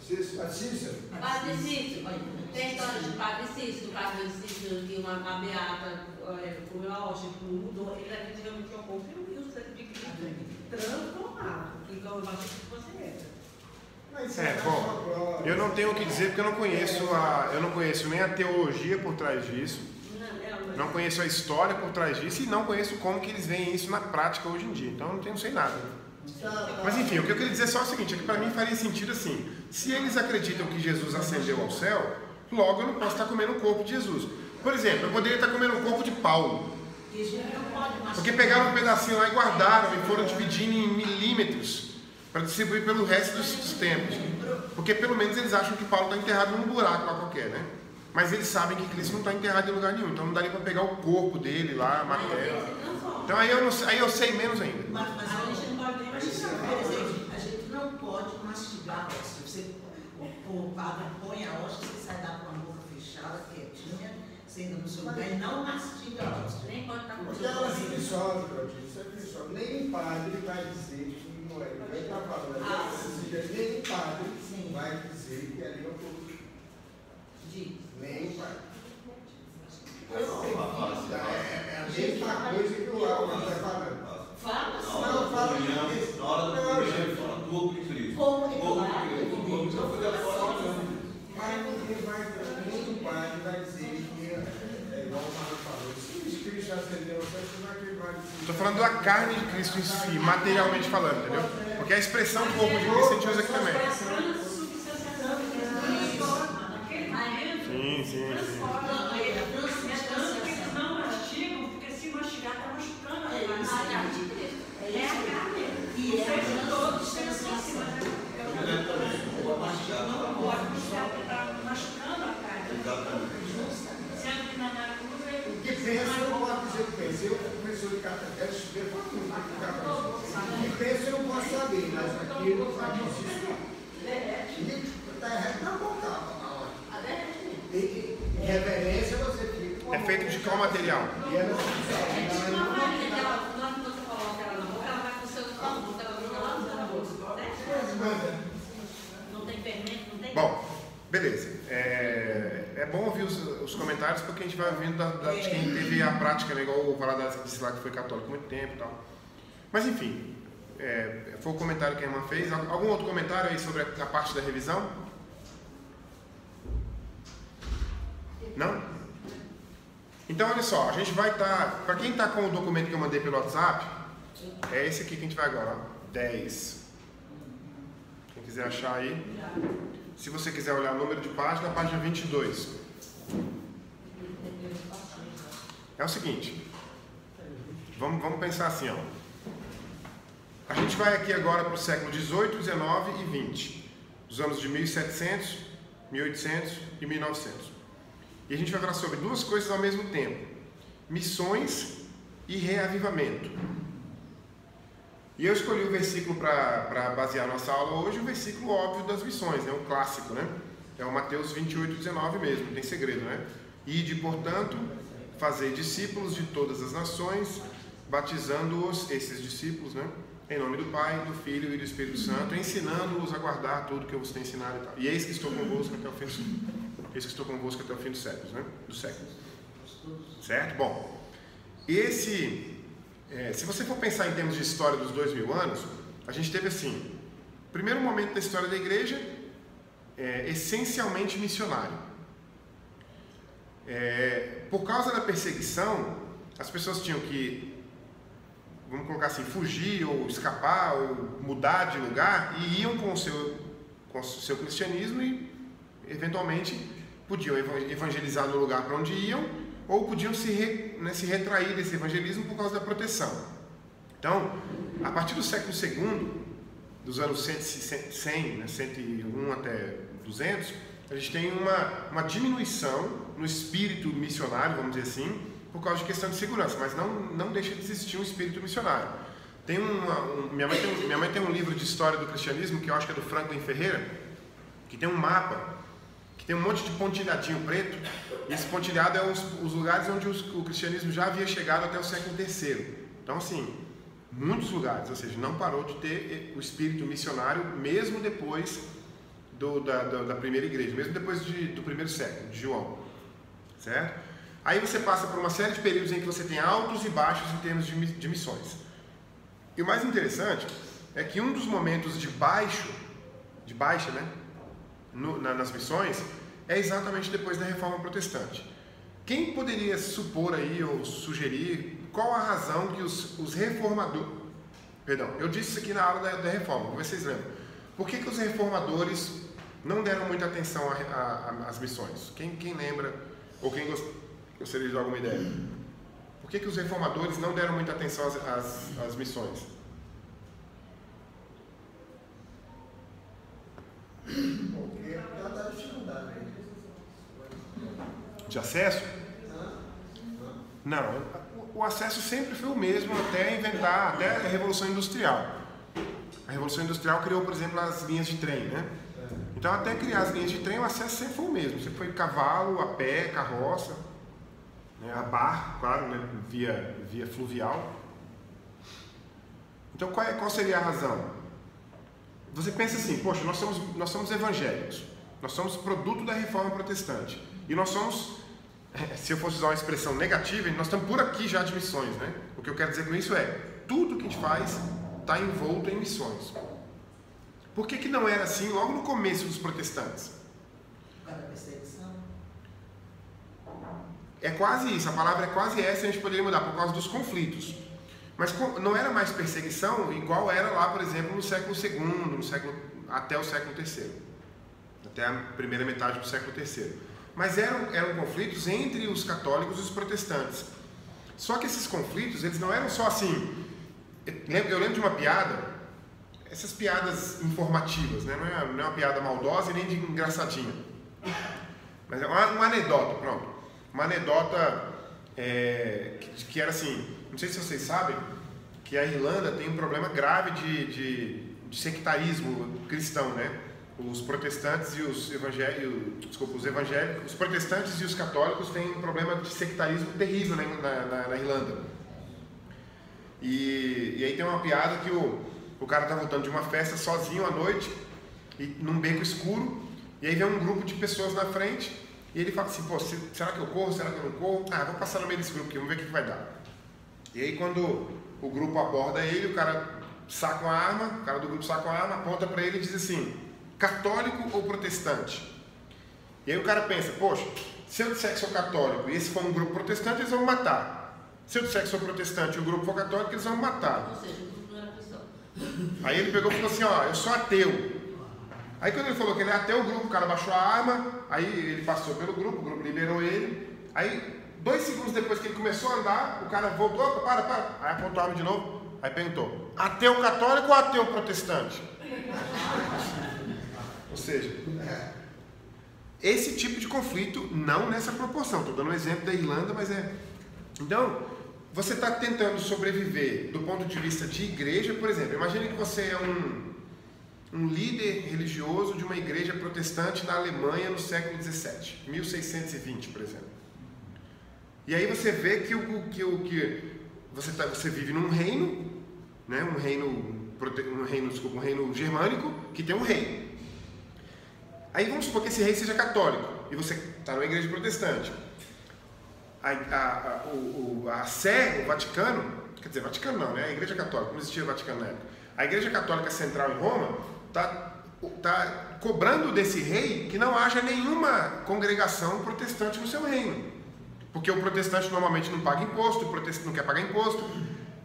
Cícero. Padre Cícero. Tem história de Padre Cícero, Padre Cícero, que uma beata comeu a hóstia, mudou, ele definitivamente é o corpo e o sangue de Cristo transformado, que eu acho que você entra. Bom, eu não tenho o que dizer porque eu não conheço nem a teologia por trás disso, não conheço a história por trás disso e não conheço como que eles veem isso na prática hoje em dia, então eu não sei nada. Mas enfim, o que eu queria dizer é só o seguinte, é que para mim faria sentido assim, se eles acreditam que Jesus ascendeu ao céu, logo eu não posso estar comendo o corpo de Jesus. Por exemplo, eu poderia estar comendo o corpo de Paulo, porque pegaram um pedacinho lá e guardaram e foram dividindo em milímetros para distribuir pelo resto dos tempos, porque pelo menos eles acham que Paulo está enterrado num buraco lá qualquer, né? Mas eles sabem que Cristo não está enterrado em lugar nenhum, então não daria para pegar o corpo dele lá, a matéria. Então aí eu sei menos ainda. Mas a gente não pode nem mastigar. A gente não pode mastigar a hóstia. O padre põe a hóstia, você sai da com a boca fechada, quietinha, você ainda no seu lugar e não mastiga a hóstia. Nem pode estar com Porque ela se dissolve, Claudinho, isso é dissolve. Nem o padre vai dizer que não é. Ele está falando, nem o padre vai dizer que ali é o corpo. Nem o padre. É a mesma coisa que o Álvaro está falando. Fala só. Não, fala Na hora da comunhão, fala do corpo de Cristo. Como Mas ninguém vai, nem o padre vai dizer que é igual o Mário falou. Se o Espírito já acendeu, você vai queimar de si. Estou falando da carne de Cristo em si, materialmente falando, entendeu? Porque a expressão corpo de Cristo a gente usa aqui também. Sim. Tanto que eles não mastigam, porque se mastigar está machucando a carne. É a carne. E é todos têm assim, não pode, porque está machucando a carne. Sendo que na cruz O que pensa, eu não posso dizer o que pensa. Eu, como professor de catequese, estudei para tudo. O que pensa, eu não posso saber, mas aquilo faz isso. Está errado, não voltava na hora. Reverência você fica. É feito de qual material? E ela não tem fermento, não tem. Bom, beleza. É bom ouvir os comentários porque a gente vai ouvindo de quem teve a prática, né? Igual o Valadares que disse lá que foi católico há muito tempo e tal. Mas enfim, foi o comentário que a irmã fez. Algum outro comentário aí sobre a parte da revisão? Não? Então, olha só, a gente vai estar... Para quem está com o documento que eu mandei pelo WhatsApp, é esse aqui que a gente vai agora, ó, 10. Quem quiser achar aí. Se você quiser olhar o número de página, a página 22. É o seguinte, vamos pensar assim, ó. A gente vai aqui agora para o século 18, 19 e 20, os anos de 1700, 1800 e 1900. E a gente vai falar sobre duas coisas ao mesmo tempo: missões e reavivamento. E eu escolhi o versículo para basear nossa aula hoje, o versículo óbvio das missões, né? O clássico, né? É o Mateus 28, 19 mesmo, não tem segredo, né? Ide, portanto, fazer discípulos de todas as nações, batizando-os, esses discípulos, né? Em nome do Pai, do Filho e do Espírito Santo, ensinando-os a guardar tudo que eu vos tenho ensinado e tal. E eis que estou convosco até o fim do século. Eis que estou convosco até o fim dos séculos, né? Dos séculos. Certo? Bom, se você for pensar em termos de história dos 2000 anos, a gente teve assim, primeiro momento da história da igreja, essencialmente missionário. Por causa da perseguição, as pessoas tinham que, vamos colocar assim, fugir ou escapar ou mudar de lugar, e iam com o seu cristianismo e eventualmente podiam evangelizar no lugar para onde iam, ou podiam se retrair desse evangelismo por causa da proteção. Então, a partir do século II, dos anos 100, né, 101 até 200, a gente tem uma diminuição no espírito missionário, vamos dizer assim, por causa de questão de segurança, mas não deixa de existir um espírito missionário. Tem minha mãe tem um livro de história do cristianismo, que eu acho que é do Franklin Ferreira, que tem um mapa, que tem um monte de pontilhadinho preto, e esse pontilhado é os lugares onde o cristianismo já havia chegado até o século III. Então, assim, muitos lugares, ou seja, não parou de ter o espírito missionário, mesmo depois da primeira igreja, mesmo depois do primeiro século, de João, certo? Aí você passa por uma série de períodos em que você tem altos e baixos em termos de missões. E o mais interessante é que um dos momentos de baixa, né, nas missões, é exatamente depois da Reforma Protestante. Quem poderia supor aí ou sugerir qual a razão que os reformadores... Perdão, eu disse isso aqui na aula da Reforma, vamos ver se vocês lembram. Por que os reformadores não deram muita atenção às missões? Quem lembra, ou quem gostaria de dar alguma ideia? Por que os reformadores não deram muita atenção às missões? Porque já está dificuldade. De acesso? Não, o acesso sempre foi o mesmo até a Revolução Industrial. A Revolução Industrial criou, por exemplo, as linhas de trem, né? Então, até criar as linhas de trem, o acesso sempre foi o mesmo. Sempre foi cavalo, a pé, carroça, né? A barco, claro, né? via fluvial. Então, qual seria a razão? Você pensa assim, poxa, nós somos evangélicos, nós somos produto da Reforma Protestante, e nós somos, se eu fosse usar uma expressão negativa, nós estamos por aqui já de missões, né? O que eu quero dizer com isso é, tudo que a gente faz está envolto em missões. Por que não era assim logo no começo dos protestantes? Por causa da perseguição? É quase isso, a palavra é quase essa, a gente poderia mudar, por causa dos conflitos. Mas não era mais perseguição igual era lá, por exemplo, no século II, até o século III, até a primeira metade do século III. Mas eram conflitos entre os católicos e os protestantes. Só que esses conflitos, eles não eram só assim... Eu lembro de uma piada, essas piadas informativas, né? Não é uma piada maldosa e nem de engraçadinha. Mas é uma anedota, pronto. Uma anedota que era assim... Não sei se vocês sabem que a Irlanda tem um problema grave de sectarismo cristão, né? Os protestantes e os evangélicos, os protestantes e os católicos têm um problema de sectarismo terrível na Irlanda. E aí tem uma piada que o cara tá voltando de uma festa sozinho à noite, e num beco escuro, e aí vem um grupo de pessoas na frente, e ele fala assim, pô, será que eu corro, será que eu não corro? Vou passar no meio desse grupo aqui, vamos ver o que vai dar. E aí quando o grupo aborda ele, o cara saca uma arma, o cara do grupo saca uma arma, aponta para ele e diz assim: católico ou protestante? E aí o cara pensa: poxa, se eu disser que sou católico e esse for um grupo protestante, eles vão me matar. Se eu disser que sou protestante e o grupo for católico, eles vão me matar. Ou seja, o grupo não era cristão. Aí ele pegou e falou assim: ó, eu sou ateu. Aí quando ele falou que ele é ateu, o cara baixou a arma, aí ele passou pelo grupo, o grupo liberou ele. Aí 2 segundos depois que ele começou a andar, o cara voltou: opa, para. Aí apontou a arma de novo, aí perguntou: ateu católico ou ateu protestante? Ou seja, esse tipo de conflito, não nessa proporção. Estou dando um exemplo da Irlanda, mas é... Então, você está tentando sobreviver do ponto de vista de igreja, por exemplo. Imagine que você é um líder religioso de uma igreja protestante na Alemanha no século XVII, 1620, por exemplo. E aí você vê que você vive num reino, né, um reino germânico que tem um rei. Aí vamos supor que esse rei seja católico e você está numa igreja protestante. A Sé, o Vaticano, quer dizer, Vaticano não, né? A igreja católica, não existia Vaticano na época. A igreja católica central em Roma está cobrando desse rei que não haja nenhuma congregação protestante no seu reino. Porque o protestante normalmente não paga imposto, o protestante não quer pagar imposto,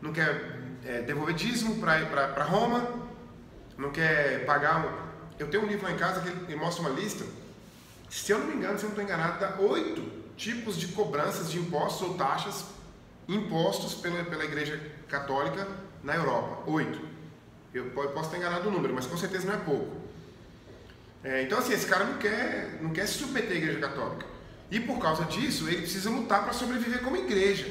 não quer devolver dízimo para Roma, não quer pagar... Eu tenho um livro lá em casa que ele mostra uma lista, se eu não me engano, se eu não estou enganado, dá 8 tipos de cobranças de impostos ou taxas impostos pela igreja católica na Europa. 8. Eu posso estar enganado no número, mas com certeza não é pouco. Então assim, esse cara não quer se submeter à igreja católica. E por causa disso, ele precisa lutar para sobreviver como igreja.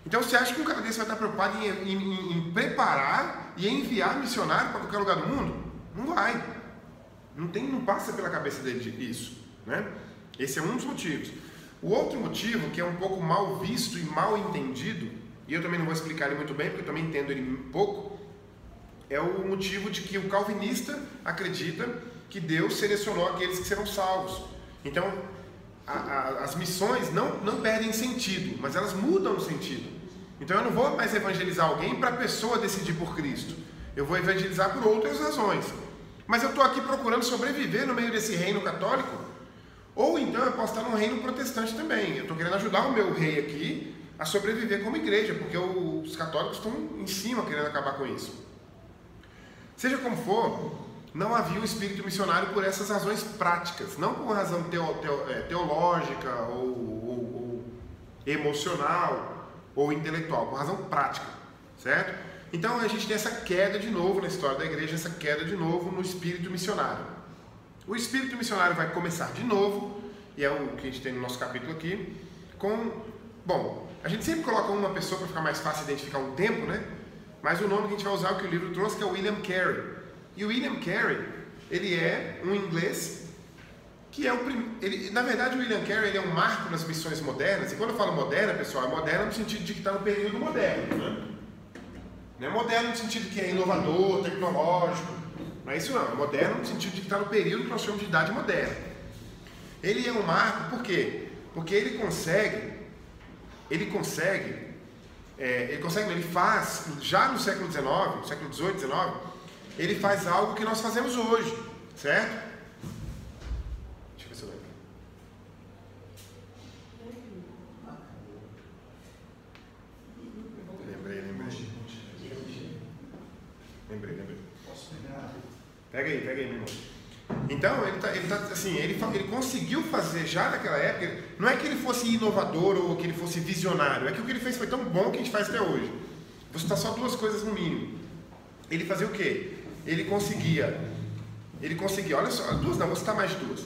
Então você acha que um cara desse vai estar preocupado em preparar e enviar missionário para qualquer lugar do mundo? Não vai. Não passa pela cabeça dele isso, né? Esse é um dos motivos. O outro motivo, que é um pouco mal visto e mal entendido, e eu também não vou explicar ele muito bem, porque eu também entendo ele pouco, é o motivo de que o calvinista acredita que Deus selecionou aqueles que serão salvos. Então, as missões não perdem sentido, mas elas mudam o sentido. Então eu não vou mais evangelizar alguém para a pessoa decidir por Cristo. Eu vou evangelizar por outras razões. Mas eu estou aqui procurando sobreviver no meio desse reino católico, ou então eu posso estar num reino protestante também. Eu estou querendo ajudar o meu rei aqui a sobreviver como igreja, porque os católicos estão em cima querendo acabar com isso. Seja como for, não havia um espírito missionário por essas razões práticas, não por razão teológica ou emocional ou intelectual, por razão prática, certo? Então a gente tem essa queda de novo na história da igreja, essa queda de novo no espírito missionário. O espírito missionário vai começar de novo, e é o que a gente tem no nosso capítulo aqui, bom, a gente sempre coloca uma pessoa para ficar mais fácil identificar um tempo, né? Mas o nome que a gente vai usar, o que o livro trouxe, que é o William Carey. E o William Carey, ele é um inglês que é o primeiro... Na verdade, o William Carey ele é um marco nas missões modernas, e quando eu falo moderna, pessoal, é moderna no sentido de que está no período moderno, né? Não é moderno no sentido que é inovador, tecnológico, não é isso não, é moderno no sentido de que está no período que nós chamamos de idade moderna. Ele é um marco, por quê? Porque ele faz, já no século XIX, no século XVIII, XIX, ele faz algo que nós fazemos hoje, certo? Deixa eu ver se eu lembro. Lembrei. Pega aí, meu irmão. Então, ele conseguiu fazer já naquela época, não é que ele fosse inovador ou que ele fosse visionário, é que o que ele fez foi tão bom que a gente faz até hoje. Vou citar só 2 coisas no mínimo. Ele fazia o quê? Ele conseguia, olha só, 2 não, vou citar mais 2.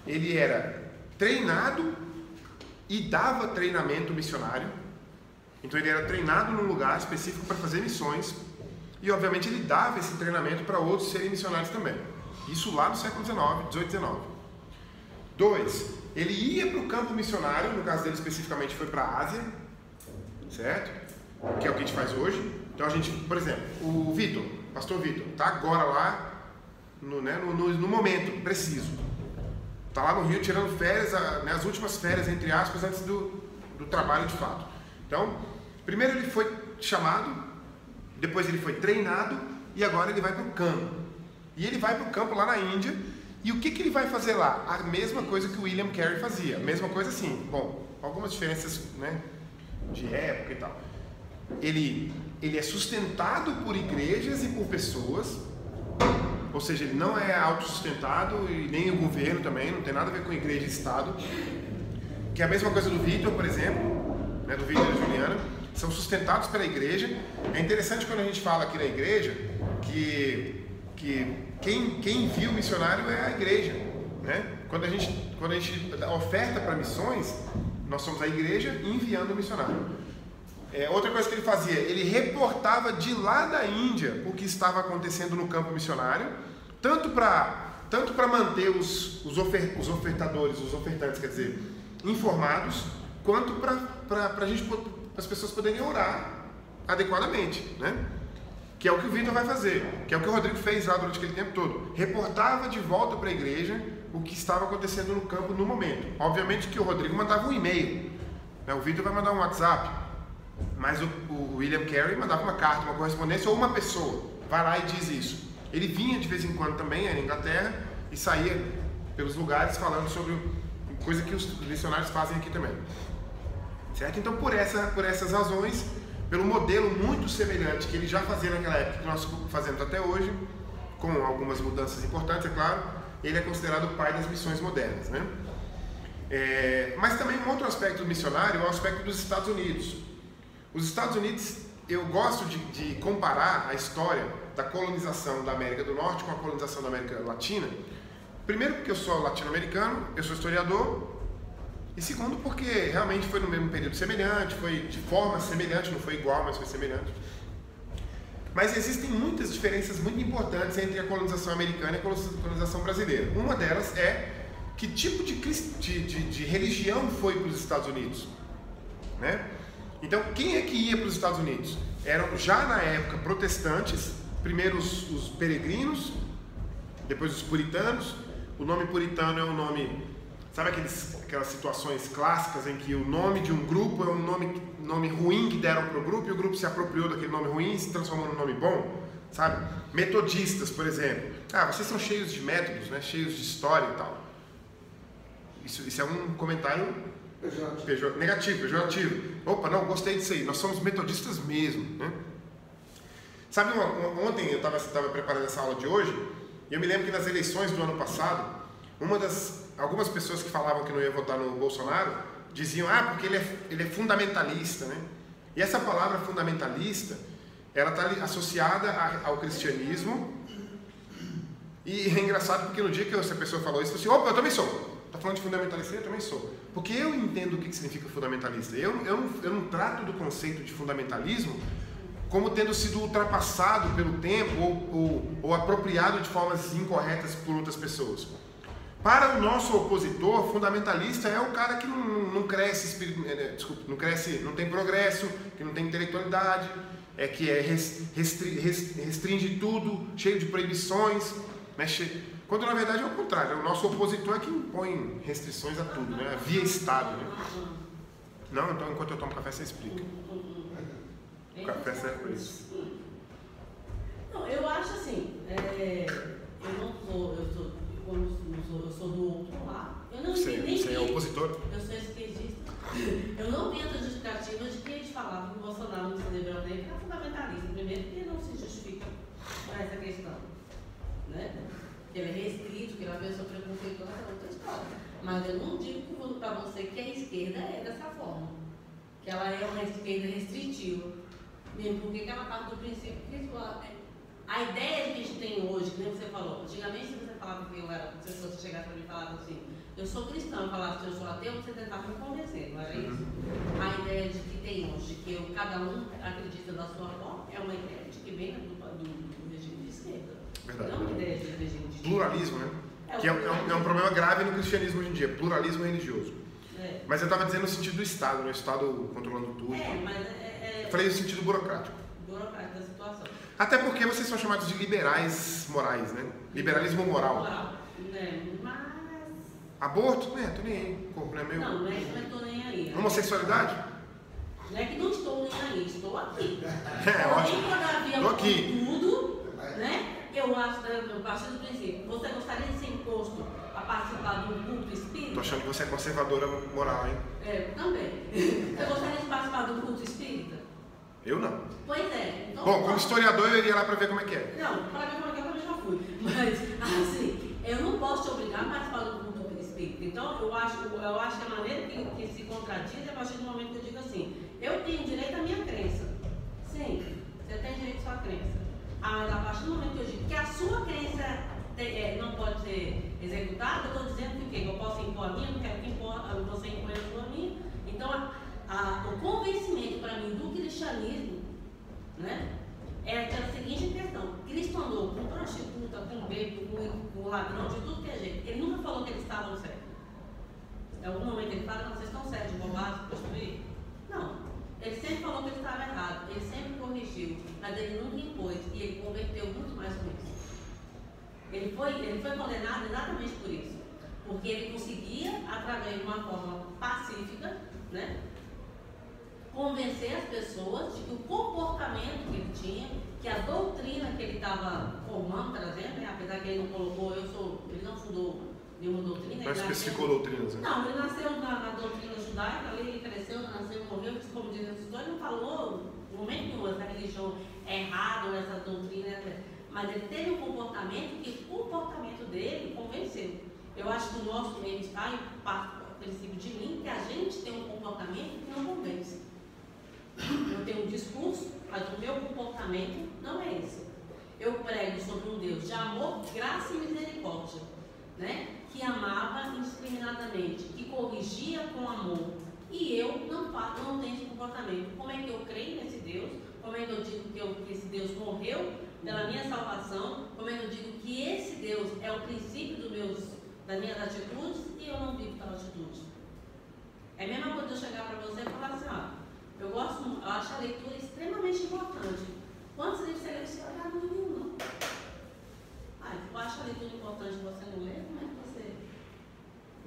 Ele era treinado e dava treinamento missionário. Então ele era treinado num lugar específico para fazer missões. E obviamente ele dava esse treinamento para outros serem missionários também. Isso lá no século XIX, 18, 19. 2, ele ia para o campo missionário, no caso dele especificamente foi para a Ásia, certo? Que é o que a gente faz hoje. Então a gente, por exemplo, o Vitor, pastor Vitor, está agora lá no momento preciso. Está lá no Rio tirando férias, as últimas férias, entre aspas, antes do trabalho de fato. Então, primeiro ele foi chamado depois ele foi treinado e agora ele vai para o campo. E ele vai para o campo lá na Índia. E o que ele vai fazer lá? A mesma coisa que o William Carey fazia. A mesma coisa assim. Bom, algumas diferenças, né, de época e tal. Ele é sustentado por igrejas e por pessoas. Ou seja, ele não é autossustentado e nem o governo também. Não tem nada a ver com igreja e Estado. Que é a mesma coisa do Victor, por exemplo. Né, do Victor e da Juliana. São sustentados pela igreja. É interessante quando a gente fala aqui na igreja que quem envia o missionário é a igreja, né? Quando a gente oferta para missões, nós somos a igreja enviando o missionário. Outra coisa que ele fazia, ele reportava de lá da Índia o que estava acontecendo no campo missionário, tanto para manter os ofertadores, os ofertantes, quer dizer, informados, quanto para as pessoas poderem orar adequadamente, né? Que é o que o Victor vai fazer, que é o que o Rodrigo fez lá durante aquele tempo todo. Reportava de volta para a igreja o que estava acontecendo no campo no momento. Obviamente que o Rodrigo mandava um e-mail, né? O Victor vai mandar um WhatsApp, mas o William Carey mandava uma carta, uma correspondência ou uma pessoa. Vai lá e diz isso. Ele vinha de vez em quando também na Inglaterra e saía pelos lugares falando sobre coisa que os missionários fazem aqui também. Certo? Então, por essas razões, pelo modelo muito semelhante que ele já fazia naquela época, que nós fazemos até hoje, com algumas mudanças importantes, é claro, ele é considerado o pai das missões modernas, né? Mas também um outro aspecto missionário é o aspecto dos Estados Unidos. Os Estados Unidos, eu gosto de comparar a história da colonização da América do Norte com a colonização da América Latina. Primeiro porque eu sou latino-americano, eu sou historiador, e segundo porque realmente foi no mesmo período semelhante, foi de forma semelhante, não foi igual, mas foi semelhante. Mas existem muitas diferenças muito importantes entre a colonização americana e a colonização brasileira. Uma delas é que tipo de religião foi para os Estados Unidos, né? Então, quem é que ia para os Estados Unidos? Eram já na época protestantes, primeiro os peregrinos, depois os puritanos. O nome puritano é um nome, sabe aquelas situações clássicas em que o nome de um grupo é um nome ruim que deram para o grupo e o grupo se apropriou daquele nome ruim e se transformou num nome bom, sabe? Metodistas, por exemplo. Vocês são cheios de métodos, né? Cheios de história e tal. Isso é um comentário negativo, pejorativo. Opa, não, gostei disso aí. Nós somos metodistas mesmo, né? Sabe, ontem eu estava preparando essa aula de hoje e eu me lembro que nas eleições do ano passado, algumas pessoas que falavam que não ia votar no Bolsonaro diziam, porque ele é fundamentalista, né? E essa palavra fundamentalista, ela está associada ao cristianismo. E é engraçado porque no dia que essa pessoa falou isso, eu falei assim, opa, eu também sou. Está falando de fundamentalista? Eu também sou. Porque eu entendo o que significa fundamentalista. Eu não trato do conceito de fundamentalismo como tendo sido ultrapassado pelo tempo ou apropriado de formas incorretas por outras pessoas. Para o nosso opositor, fundamentalista é o cara que não cresce, não tem progresso, que não tem intelectualidade, que restringe tudo, cheio de proibições, né? Quando na verdade é o contrário, o nosso opositor é que impõe restrições a tudo, né? Via Estado, né? Não, então enquanto eu tomo café você explica. O café serve para isso. Não, eu acho assim, eu sou do outro lado. Eu não nem você é opositor? Eu sou esquerdista. Eu não vi a justificativa de que eles falavam que o Bolsonaro não se liberou nem porque é fundamentalista. Primeiro, que ele não se justifica para essa questão, né? Que ele é restrito, que ele é uma pessoa preconceituosa, é outra história. Mas eu não digo para você que a esquerda é dessa forma. Que ela é uma esquerda restritiva. Mesmo porque ela parte do princípio que a ideia que a gente tem hoje, que nem você falou, antigamente se você falava que eu era, se você chegasse para mim e falava assim, eu sou cristão, eu falava assim, eu sou ateu, você tentava me convencer, não era isso? A ideia de que tem hoje, de que cada um acredita da sua forma, é uma ideia de que vem do regime de esquerda. Verdade. Não é uma ideia de regime de pluralismo, né? Que é um problema grave no cristianismo hoje em dia, pluralismo religioso. Mas eu estava dizendo no sentido do Estado, né? O Estado controlando tudo. Eu falei no sentido burocrático. Burocrático da situação. Até porque vocês são chamados de liberais morais, né? Liberalismo moral. Mas... Aborto? Tô nem aí. O corpo não é meu. Não tô nem aí. Homossexualidade? Não é que não estou nem aí, estou aqui. É, ótimo. Quando havia Tô aqui. tudo, né? Eu acho, eu partir do princípio, você gostaria de ser imposto a participar de um culto espírita? Tô achando que você é conservadora moral, hein? Também. Você gostaria de participar de um culto espírita? Eu não. Pois é. Então, Bom, como historiador eu iria lá para ver como é que é. Não, para ver como é que eu também já fui. Mas, assim, eu não posso te obrigar a participar do culto espírita. Então, eu acho que a maneira que se contradiz é a partir do momento que eu digo assim, eu tenho direito à minha crença. Sim, você tem direito à sua crença. Mas a partir do momento que eu digo que a sua crença não pode ser executada, eu estou dizendo que o quê? Eu posso impor a minha, não quero que você imponha a sua minha. Então, o convencimento para mim do cristianismo, né, é aquela seguinte questão: Cristo andou com prostituta, com bêbado, com ladrão, de tudo que é jeito. Ele nunca falou que eles estavam certos. Em algum momento ele fala: não, vocês estão certos de roubar, de prostituir? Não. Ele sempre falou que ele estava errado, ele sempre corrigiu, mas ele nunca impôs e ele converteu muito mais com isso. Ele foi condenado exatamente por isso, porque ele conseguia, através de uma forma pacífica, né, convencer as pessoas de que o comportamento que ele tinha, que a doutrina que ele estava formando, trazendo, né, apesar que ele não colocou, ele não fundou nenhuma doutrina. Não especificou doutrinas, né? Não, ele nasceu na doutrina judaica, ali ele cresceu, nasceu, morreu, como diz essa história, não falou no momento nenhum essa religião é errada ou essa doutrina, mas ele teve um comportamento que o comportamento dele convenceu. Eu acho que o nosso meio está em princípio de mim, que a gente tem um comportamento que não convence. Eu tenho um discurso, mas o meu comportamento não é esse. Eu prego sobre um Deus de amor, graça e misericórdia, né? Que amava indiscriminadamente, que corrigia com amor. E eu não tenho esse comportamento. Como é que eu creio nesse Deus? Como é que eu digo que esse Deus morreu pela minha salvação? Como é que eu digo que esse Deus é o princípio das minhas atitudes e eu não vivo tal atitude? É a mesma coisa eu chegar para você e falar assim, eu acho a leitura extremamente importante. Quantos livros você lê? Você olhar no nenhum, não. Eu acho a leitura importante, você não lê, como é que você...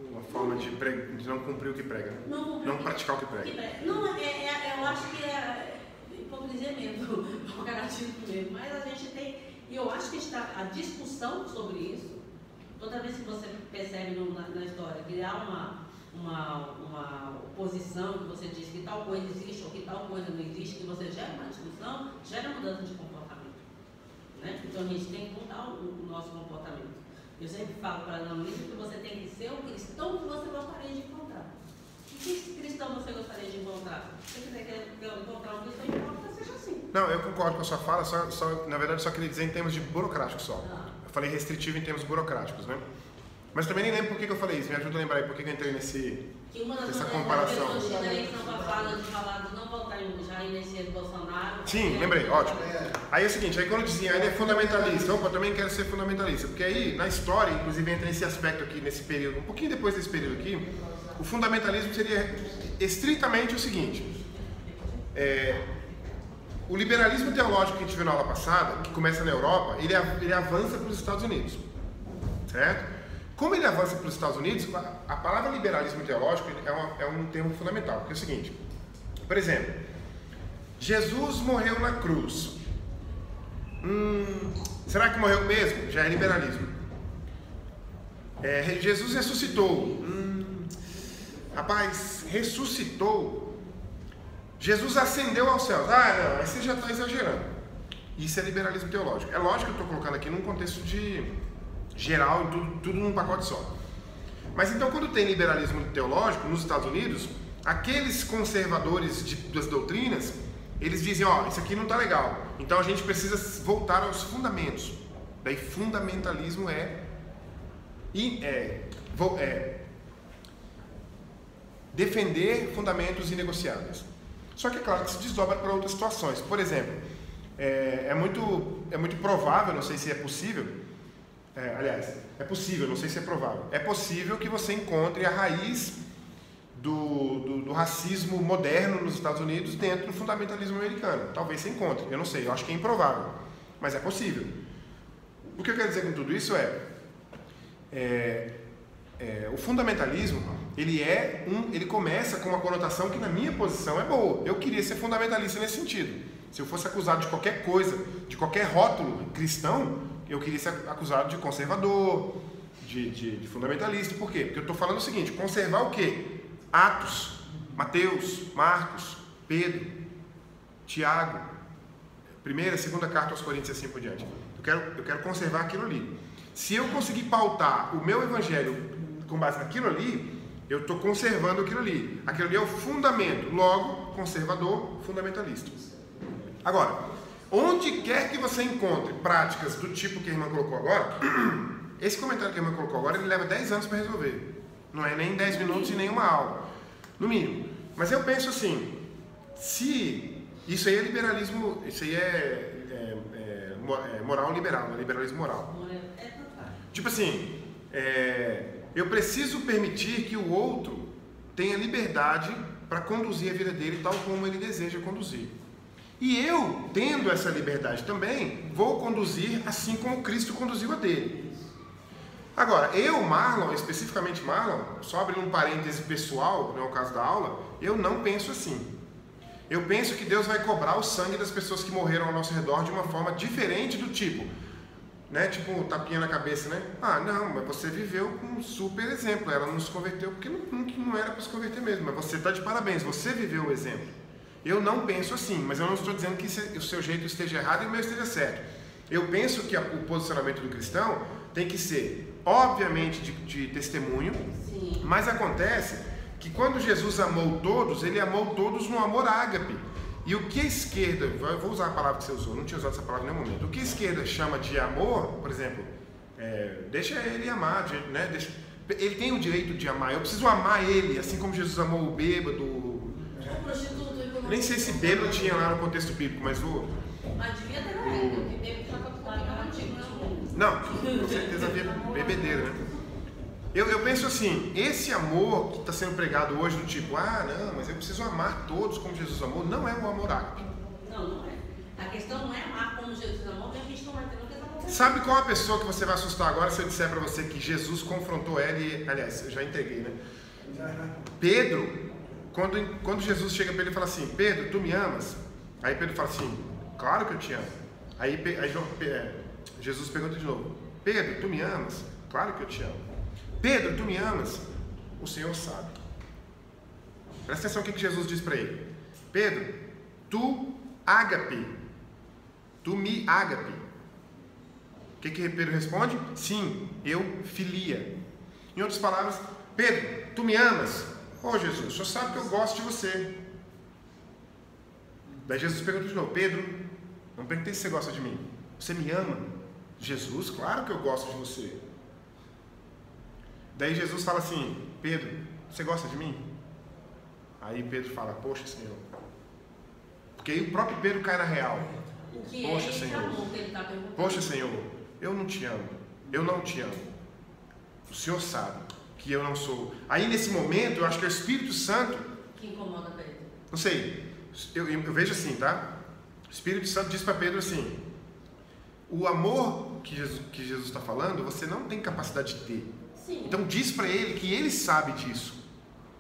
Uma forma de não cumprir o que prega, né? Não praticar o que prega. Não, eu acho que é hipocrisia mesmo, caratismo mesmo, mas a gente tem, e eu acho que a discussão sobre isso, toda vez que você percebe na história que há uma oposição, que você diz que tal coisa existe ou que tal coisa não existe, que você gera uma discussão, gera mudança de comportamento, né? Então a gente tem que mudar o nosso comportamento. Eu sempre falo para a Ana Luísa que você tem que ser o cristão que você gostaria de encontrar. Que cristão você gostaria de encontrar? Se você quer encontrar um cristão, importa que seja assim. Não, eu concordo com a sua fala, na verdade só queria dizer em termos de burocráticos só. Eu falei restritivo em termos burocráticos, né? Mas também nem lembro por que eu falei isso, me ajuda a lembrar aí por que eu entrei nessa comparação. Da eleição passada de falar de não votar em Jair Messias Bolsonaro. Sim, lembrei, ótimo. Aí é o seguinte, aí quando dizia, ele é fundamentalista, opa, eu também quero ser fundamentalista, porque aí na história, inclusive entra esse aspecto aqui, nesse período, um pouquinho depois desse período aqui, o fundamentalismo seria estritamente o seguinte, o liberalismo teológico que a gente viu na aula passada, que começa na Europa, ele avança para os Estados Unidos, certo? Como ele avança para os Estados Unidos, a palavra liberalismo teológico é um termo fundamental, porque é o seguinte, por exemplo, Jesus morreu na cruz, será que morreu mesmo? Já é liberalismo. Jesus ressuscitou, rapaz, ressuscitou, Jesus ascendeu aos céus, não, aí você já está exagerando. Isso é liberalismo teológico. É lógico que eu estou colocando aqui num contexto geral, tudo num pacote só. Mas então, quando tem liberalismo teológico nos Estados Unidos, aqueles conservadores das doutrinas, eles dizem, isso aqui não está legal, então a gente precisa voltar aos fundamentos. Daí fundamentalismo defender fundamentos inegociáveis. Só que é claro que se desdobra para outras situações. Por exemplo, é muito provável, não sei se é possível, aliás, é possível, não sei se é provável. É possível que você encontre a raiz do racismo moderno nos Estados Unidos dentro do fundamentalismo americano. Talvez você encontre, eu não sei, eu acho que é improvável, mas é possível. O que eu quero dizer com tudo isso o fundamentalismo, ele começa com uma conotação que na minha posição é boa. Eu queria ser fundamentalista nesse sentido. Se eu fosse acusado de qualquer coisa, de qualquer rótulo cristão, eu queria ser acusado de conservador, de fundamentalista. Por quê? Porque eu estou falando o seguinte: conservar o quê? Atos, Mateus, Marcos, Pedro, Tiago, primeira, segunda carta aos Coríntios e assim por diante. Eu quero conservar aquilo ali. Se eu conseguir pautar o meu evangelho com base naquilo ali, eu estou conservando aquilo ali. Aquilo ali é o fundamento. Logo, conservador, fundamentalista. Agora, onde quer que você encontre práticas do tipo que a irmã colocou agora, esse comentário que a irmã colocou agora, ele leva 10 anos para resolver. Não é nem 10 minutos e nem uma aula, no mínimo. Mas eu penso assim, se isso aí é liberalismo, isso aí é moral liberal, é liberalismo moral. Tipo assim, eu preciso permitir que o outro tenha liberdade para conduzir a vida dele tal como ele deseja conduzir. E eu, tendo essa liberdade também, vou conduzir assim como Cristo conduziu a dele. Agora, eu, Marlon, especificamente Marlon, só abrindo um parêntese pessoal, não é o caso da aula, eu não penso assim. Eu penso que Deus vai cobrar o sangue das pessoas que morreram ao nosso redor de uma forma diferente do tipo, né? Tipo, tapinha na cabeça, né? Ah, não, mas você viveu com um super exemplo. Ela não se converteu porque não era para se converter mesmo. Mas você está de parabéns, você viveu o exemplo. Eu não penso assim, mas eu não estou dizendo que o seu jeito esteja errado e o meu esteja certo. Eu penso que o posicionamento do cristão tem que ser, obviamente, de testemunho. Sim. Mas acontece que quando Jesus amou todos, ele amou todos no amor ágape. E o que a esquerda, eu vou usar a palavra que você usou, não tinha usado essa palavra em nenhum momento. O que a esquerda chama de amor, por exemplo, deixa ele amar, né? Ele tem o direito de amar. Eu preciso amar ele, assim como Jesus amou o bêbado. Nem sei se bêbado tinha lá no contexto bíblico, mas o... Mas devia ter na época, porque bêbado só para antigo, não, com certeza havia bebedeira, né? Eu penso assim, esse amor que está sendo pregado hoje do tipo, não, mas eu preciso amar todos como Jesus amou, não é o amor ágape. Não é. A questão não é amar como Jesus amou, porque a gente não vai ter nunca essa. Sabe qual a pessoa que você vai assustar agora se eu disser para você que Jesus confrontou ela e... Aliás, eu já entreguei, né? Pedro, quando Jesus chega para ele e fala assim, Pedro, tu me amas? Aí Pedro fala assim, claro que eu te amo. Aí Jesus pergunta de novo, Pedro, tu me amas? Claro que eu te amo. Pedro, tu me amas? O Senhor sabe. Presta atenção no que Jesus diz para ele. Pedro, tu ágape. Tu me ágape. O que Pedro responde? Sim, eu filia. Em outras palavras, Pedro, tu me amas? Jesus, o Senhor sabe que eu gosto de você. Daí Jesus pergunta de novo, Pedro, não perguntei se você gosta de mim. Você me ama? Jesus, claro que eu gosto de você. Daí Jesus fala assim, Pedro, você gosta de mim? Aí Pedro fala, poxa, Senhor. Porque aí o próprio Pedro cai na real. Poxa, Senhor. Poxa, Senhor, eu não te amo. Eu não te amo. O Senhor sabe que eu não sou. Aí nesse momento, eu acho que é o Espírito Santo que incomoda Pedro. Não sei, eu vejo assim, tá? O Espírito Santo diz para Pedro assim, o amor que Jesus está falando, você não tem capacidade de ter. Sim. Então diz para ele que ele sabe disso.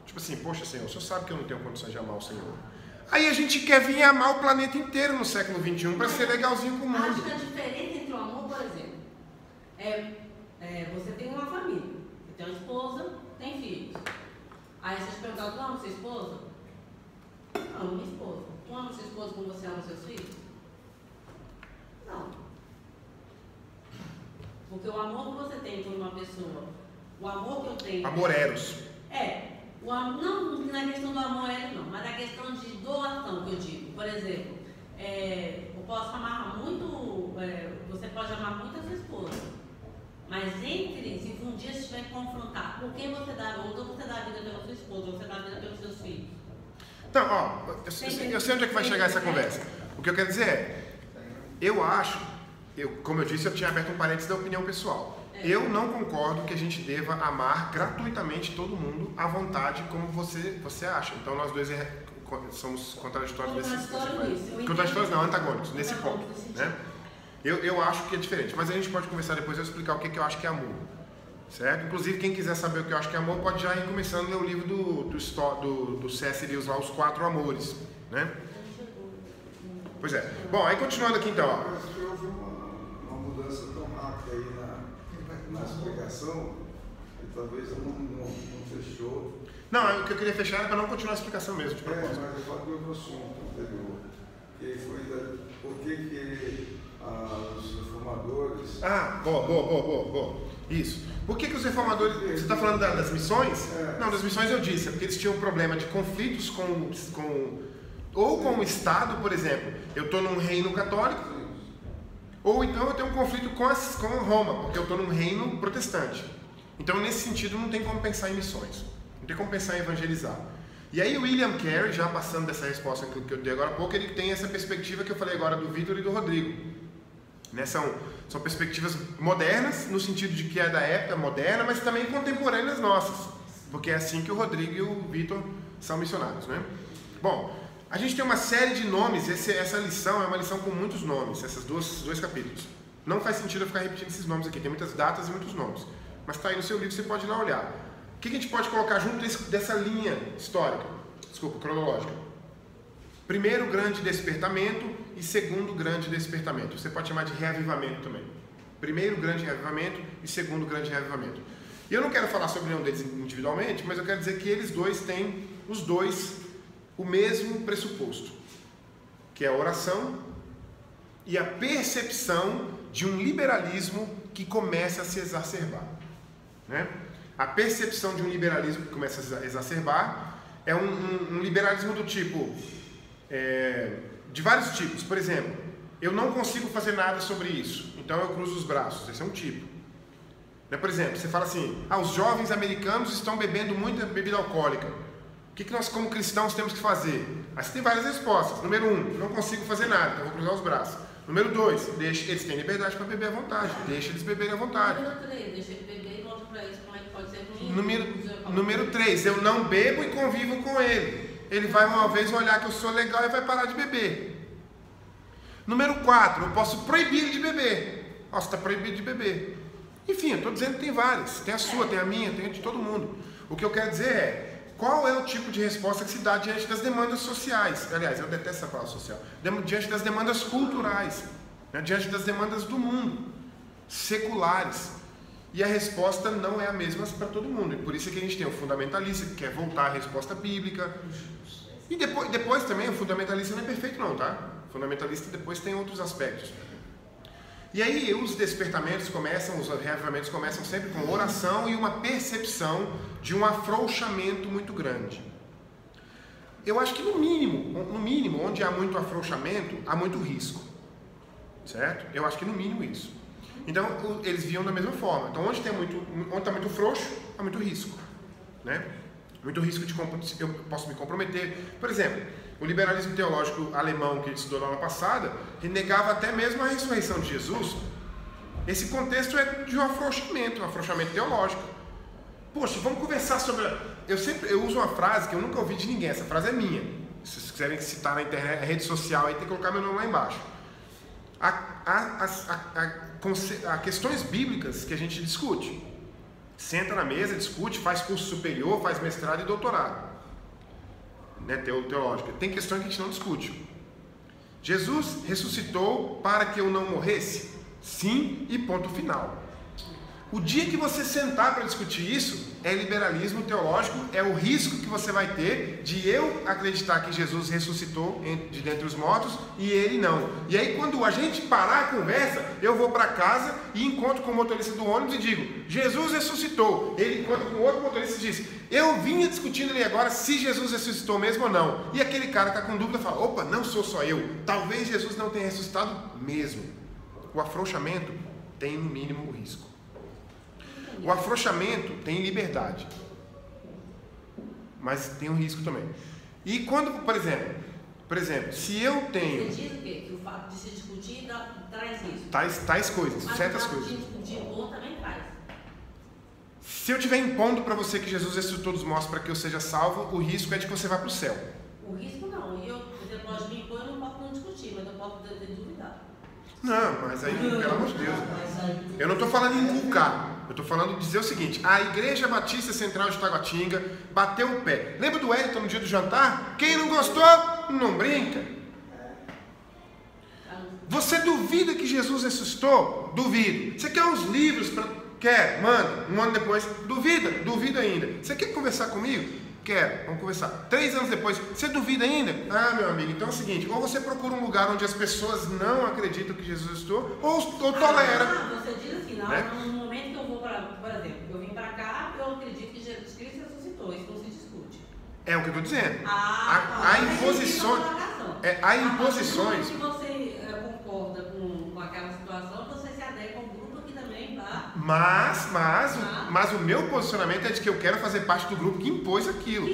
Tipo assim, poxa, Senhor, o Senhor sabe que eu não tenho condições de amar o Senhor. Aí a gente quer vir amar o planeta inteiro no século XXI para ser legalzinho com o mundo. Acho que a diferença entre o amor, por exemplo, você tem uma família, você tem uma esposa, tem filhos. Aí você te pergunta, tu ama sua esposa? Eu amo minha esposa. Tu ama sua esposa como você ama seus filhos? Não. Porque o amor que você tem por uma pessoa, o amor que eu tenho... Amor eros. Não é questão do amor eros não, mas é a questão de doação que eu digo. Por exemplo, eu posso amar muito, você pode amar muito a sua esposa, mas se um dia você tiver que confrontar, por que você dá outra, você dá a vida pela sua esposa, você dá a vida pelos seus filhos? Então, eu sei onde é que vai chegar essa conversa. O que eu quero dizer eu acho, como eu disse, eu tinha aberto um parênteses da opinião pessoal. Eu não concordo que a gente deva amar gratuitamente todo mundo à vontade, como você acha. Então nós dois somos contraditórios nesse ponto. Contraditórios não, antagônicos nesse ponto, né? Eu acho que é diferente, mas a gente pode conversar depois e eu explicar o que eu acho que é amor. certo? Inclusive, quem quiser saber o que eu acho que é amor, pode já ir começando a ler o livro do C.S. Lewis lá, Os Quatro Amores, né? Pois é. Bom, aí continuando aqui então, ó. Parece que houve uma mudança tão rápida aí na explicação que talvez não fechou. Não, o que eu queria fechar era para não continuar a explicação mesmo, de propósito. Mas eu falo do outro assunto anterior, que foi por que os reformadores... Boa. Isso. Por que os reformadores... Você está falando das missões? Não, das missões eu disse, é porque eles tinham um problema de conflitos com o Estado, por exemplo. Eu estou num reino católico, ou então eu tenho um conflito com Roma, porque eu estou num reino protestante. Então, nesse sentido, não tem como pensar em missões. Não tem como pensar em evangelizar. E aí o William Carey, já passando dessa resposta que eu dei agora há pouco, ele tem essa perspectiva que eu falei agora do Vitor e do Rodrigo. Né? São perspectivas modernas, no sentido de que é da época moderna, mas também contemporâneas nossas. Porque é assim que o Rodrigo e o Vitor são missionários. Né? Bom, a gente tem uma série de nomes, essa lição é uma lição com muitos nomes, esses dois capítulos. Não faz sentido eu ficar repetindo esses nomes aqui, tem muitas datas e muitos nomes. Mas está aí no seu livro, você pode ir lá olhar. O que a gente pode colocar junto dessa linha histórica? Cronológica. Primeiro grande despertamento e segundo grande despertamento. Você pode chamar de reavivamento também. Primeiro grande reavivamento e segundo grande reavivamento. E eu não quero falar sobre nenhum deles individualmente, mas eu quero dizer que eles dois têm, os dois, o mesmo pressuposto, que é a oração e a percepção de um liberalismo que começa a se exacerbar. Né? A percepção de um liberalismo que começa a exacerbar é um liberalismo do tipo, de vários tipos. Por exemplo, eu não consigo fazer nada sobre isso, então eu cruzo os braços. Esse é um tipo. Por exemplo, você fala assim, os jovens americanos estão bebendo muita bebida alcoólica. O que nós, como cristãos, temos que fazer? Aí você tem várias respostas. Número 1, não consigo fazer nada, então vou cruzar os braços. Número 2, eles têm liberdade para beber à vontade. Deixa eles beberem à vontade. Número 3, deixa ele beber e volta para isso. Como é que pode ser ruim? Número 3, eu não bebo e convivo com ele. Ele vai uma vez olhar que eu sou legal e vai parar de beber. Número 4, eu posso proibir ele de beber. Você está proibido de beber. Enfim, eu estou dizendo que tem várias. Tem a sua, tem a minha, tem a de todo mundo. O que eu quero dizer é, qual é o tipo de resposta que se dá diante das demandas sociais? Aliás, eu detesto essa palavra social. Diante das demandas culturais, né? Diante das demandas do mundo, seculares. E a resposta não é a mesma para todo mundo. E por isso é que a gente tem o fundamentalista, que quer voltar à resposta bíblica. E depois também, o fundamentalista não é perfeito não, tá? O fundamentalista depois tem outros aspectos. E aí os despertamentos começam, os reavivamentos começam sempre com oração e uma percepção de um afrouxamento muito grande. Eu acho que no mínimo, onde há muito afrouxamento, há muito risco. Certo? Eu acho que no mínimo isso. Então eles viam da mesma forma. Então onde está muito frouxo, há muito risco. Né? Muito risco de eu posso me comprometer. Por exemplo, o liberalismo teológico alemão que a gente estudou na aula passada, ele negava até mesmo a ressurreição de Jesus. Esse contexto é de um afrouxamento teológico. Poxa, vamos conversar sobre... Eu uso uma frase que eu nunca ouvi de ninguém, essa frase é minha. Se vocês quiserem citar na internet, na rede social, aí tem que colocar meu nome lá embaixo. Há questões bíblicas que a gente discute. Senta na mesa, discute, faz curso superior, faz mestrado e doutorado. Né, teológica. Tem questões que a gente não discute. Jesus ressuscitou para que eu não morresse? Sim, e ponto final. O dia que você sentar para discutir isso, é liberalismo teológico, é o risco que você vai ter de eu acreditar que Jesus ressuscitou de dentre os mortos e ele não. E aí quando a gente parar a conversa, eu vou para casa e encontro com o motorista do ônibus e digo, Jesus ressuscitou. Ele encontra com outro motorista e diz, eu vinha discutindo ali agora se Jesus ressuscitou mesmo ou não. E aquele cara que está com dúvida fala, opa, não sou só eu, talvez Jesus não tenha ressuscitado mesmo. O afrouxamento tem no mínimo o risco. O afrouxamento tem liberdade, mas tem um risco também. E quando, por exemplo, se eu tenho... Você diz o quê? Que o fato de se discutir traz risco. Tais coisas, mas certas o fato coisas. de discutir bom também traz. Se eu estiver impondo para você que Jesus ressuscitou dos mortos para que eu seja salvo, o risco é de que você vá para o céu. O risco não. Você pode me impor, eu não posso não discutir, mas eu posso duvidar. Não, mas aí, pelo amor de Deus. Eu não estou falando em inculcar. Eu estou falando de dizer o seguinte: a Igreja Batista Central de Taguatinga bateu o pé. Lembra do Wellington no dia do jantar? Quem não gostou, não brinca. Você duvida que Jesus ressuscitou? Duvido. Você quer uns livros? Quer, manda. Um ano depois, duvido ainda. Você quer conversar comigo? Quero, vamos conversar. 3 anos depois, você duvida ainda? Ah, meu amigo, então é o seguinte: ou você procura um lugar onde as pessoas não acreditam que Jesus ressuscitou, ou tolera. Você diz assim, não, né? No momento que eu vou para, por exemplo, eu vim para cá, eu acredito que Jesus Cristo ressuscitou, isso não se discute. É o que eu estou dizendo. Há imposições. Há imposições. Se você concorda com aquela situação, você se adequa ao grupo que também está. Mas o meu posicionamento é de que eu quero fazer parte do grupo que impôs aquilo.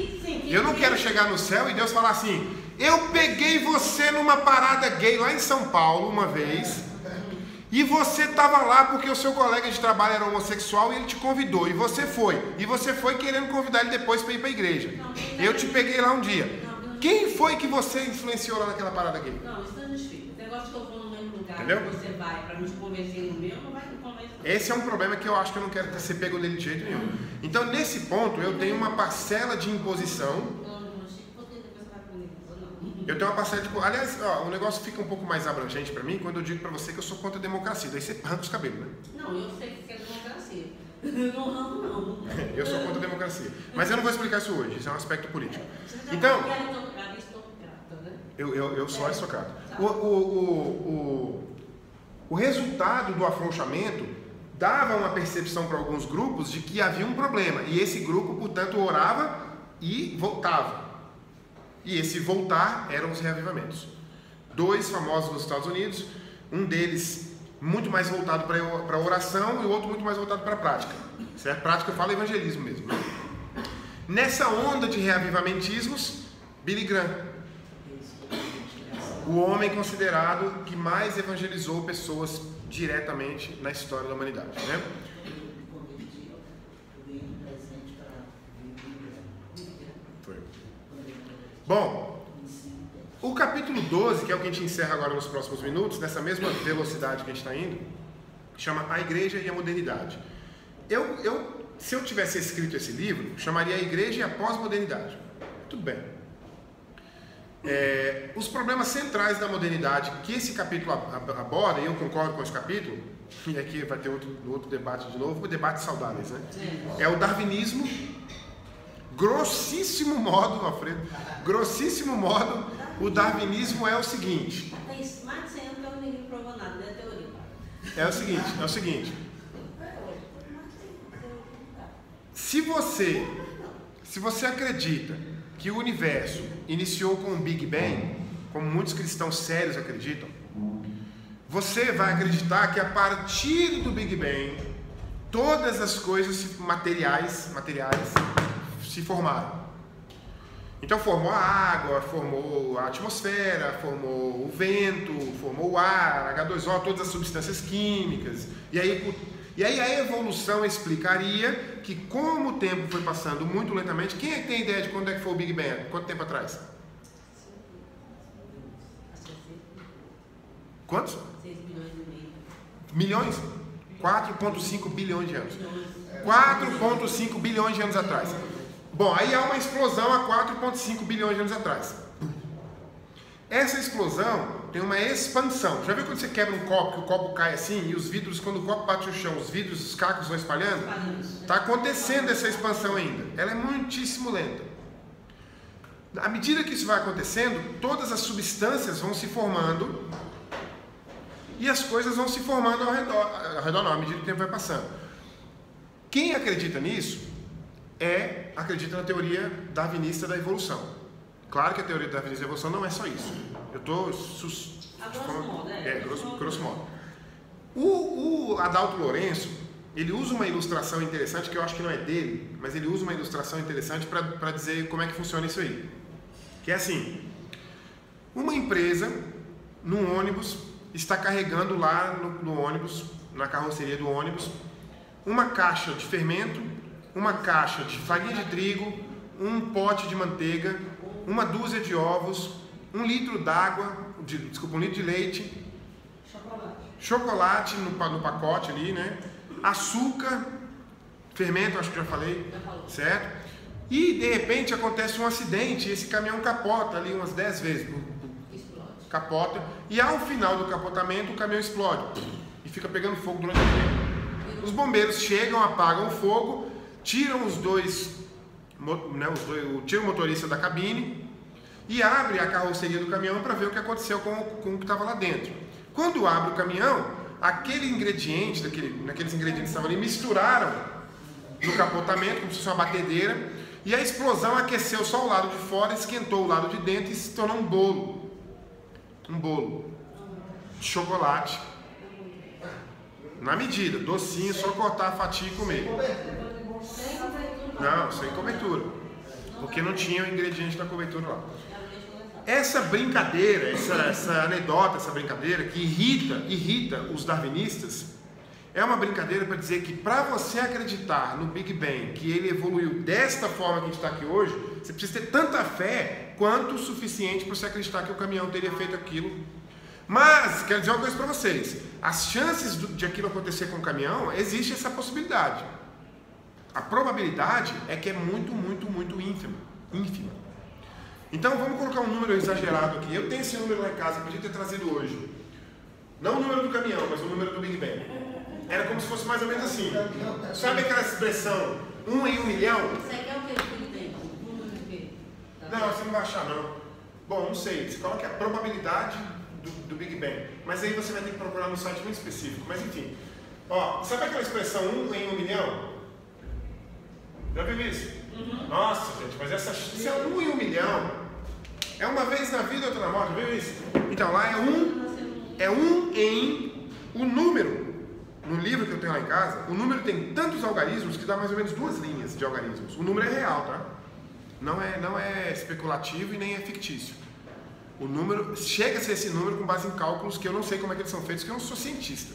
Eu não quero chegar no céu e Deus falar assim: eu peguei você numa parada gay lá em São Paulo uma vez, e você estava lá porque o seu colega de trabalho era homossexual e ele te convidou, e você foi querendo convidar ele depois para ir para a igreja. Eu te peguei lá um dia. Quem foi que você influenciou lá naquela parada gay? Não, isso não justifica. O negócio que eu vou no mesmo lugar, entendeu? Que você vai para me convencer no meu, não vai me convencer. Esse é um problema que eu acho que eu não quero ser pego nele de jeito nenhum. Então, nesse ponto, eu tenho uma parcela de imposição. Eu tenho uma parcela de... Aliás, o negócio fica um pouco mais abrangente para mim quando eu digo para você que eu sou contra a democracia. Daí você arranca os cabelos, né? Não, eu sei que é democracia. Não arranco, não. Eu sou contra a democracia. Mas eu não vou explicar isso hoje. Isso é um aspecto político. Então... Eu sou aristocrata. O resultado do afrouxamento dava uma percepção para alguns grupos de que havia um problema. E esse grupo, portanto, orava e voltava. E esse voltar eram os reavivamentos. 2 famosos nos Estados Unidos, um deles muito mais voltado para a oração e o outro muito mais voltado para a prática. Certo? Prática eu falo evangelismo mesmo. Nessa onda de reavivamentismos, Billy Graham, o homem considerado que mais evangelizou pessoas diretamente na história da humanidade, né? Foi. Bom, o capítulo 12, que é o que a gente encerra agora nos próximos minutos, nessa mesma velocidade que a gente está indo, chama A Igreja e a Modernidade. Se eu tivesse escrito esse livro, chamaria A Igreja e a Pós-Modernidade. Tudo bem. Os problemas centrais da modernidade que esse capítulo aborda, e eu concordo com esse capítulo, e aqui vai ter outro debate de novo, debates saudáveis, né? É o darwinismo, grossíssimo modo, Alfredo, o darwinismo é o seguinte. Tem mais de 100 anos que eu não provou nada, né? Teoria. É o seguinte. Se você acredita que o universo iniciou com o Big Bang, como muitos cristãos sérios acreditam, você vai acreditar que a partir do Big Bang, todas as coisas materiais se formaram. Então formou a água, formou a atmosfera, formou o vento, formou o ar, H2O, todas as substâncias químicas. E aí a evolução explicaria que, como o tempo foi passando muito lentamente, quem é que tem ideia de quando é que foi o Big Bang? Quanto tempo atrás? Quantos? 6 bilhões e meio. Milhões? 4,5 bilhões de anos. 4,5 bilhões de anos atrás. Bom, aí há uma explosão há 4,5 bilhões de anos atrás. Essa explosão tem uma expansão. Já viu quando você quebra um copo, que o copo cai assim, e os vidros, quando o copo bate no chão, os vidros, os cacos vão espalhando? Está acontecendo essa expansão ainda. Ela é muitíssimo lenta. À medida que isso vai acontecendo, todas as substâncias vão se formando e as coisas vão se formando ao redor não, à medida que o tempo vai passando. Quem acredita nisso acredita na teoria darwinista da evolução. Claro que a teoria darwinista da evolução não é só isso. Eu estou... grosso modo. O Adalto Lourenço, ele usa uma ilustração interessante, que eu acho que não é dele, mas ele usa uma ilustração interessante para dizer como é que funciona isso aí. Que é assim: uma empresa, num ônibus, está carregando lá no ônibus, na carroceria do ônibus, uma caixa de fermento, uma caixa de farinha de trigo, um pote de manteiga, uma dúzia de ovos, 1 litro d'água, 1 litro de leite, chocolate no pacote ali, né? Açúcar, Fermento, acho que já falei, Já falou. certo? E de repente acontece um acidente, esse caminhão capota ali umas 10 vezes, Explode. capota, e ao final do capotamento o caminhão explode e fica pegando fogo durante o tempo. Os bombeiros chegam, apagam o fogo, tiram tiram o motorista da cabine e abre a carroceria do caminhão para ver o que aconteceu com o que estava lá dentro. Quando abre o caminhão, aquele ingrediente, naqueles ingredientes que estavam ali, misturaram no capotamento, como se fosse uma batedeira, e a explosão aqueceu só o lado de fora, esquentou o lado de dentro e se tornou um bolo. Um bolo de chocolate. Na medida, docinho, só cortar a fatia e comer. Sem cobertura. Não, sem cobertura. Porque não tinha o ingrediente da cobertura lá. Essa brincadeira, essa anedota, essa brincadeira que irrita os darwinistas, é uma brincadeira para dizer que para você acreditar no Big Bang, que ele evoluiu desta forma que a gente está aqui hoje, você precisa ter tanta fé quanto o suficiente para você acreditar que o caminhão teria feito aquilo. Mas, quero dizer uma coisa para vocês, as chances de aquilo acontecer com o caminhão, existe essa possibilidade. A probabilidade é que é muito, muito, muito ínfima. Então vamos colocar um número exagerado aqui. Eu tenho esse número lá em casa, podia ter trazido hoje. Não o número do caminhão, mas o número do Big Bang. Era como se fosse mais ou menos assim. Sabe aquela expressão, 1 em 1 milhão? Você quer o que ele tem? Número de quê? Não, você não vai achar não. Bom, não sei, você coloca a probabilidade do Big Bang. Mas aí você vai ter que procurar num site muito específico. Mas enfim, ó, sabe aquela expressão 1 em 1 milhão? Já viu isso? Uhum. Nossa, gente, mas se é 1 em 1 milhão, é uma vez na vida, outra na morte, viu isso? Então lá é 1 em o número. No livro que eu tenho lá em casa, o número tem tantos algarismos que dá mais ou menos 2 linhas de algarismos. O número é real, tá? Não é especulativo e nem é fictício. O número chega a ser esse número com base em cálculos que eu não sei como é que eles são feitos, porque eu não sou cientista.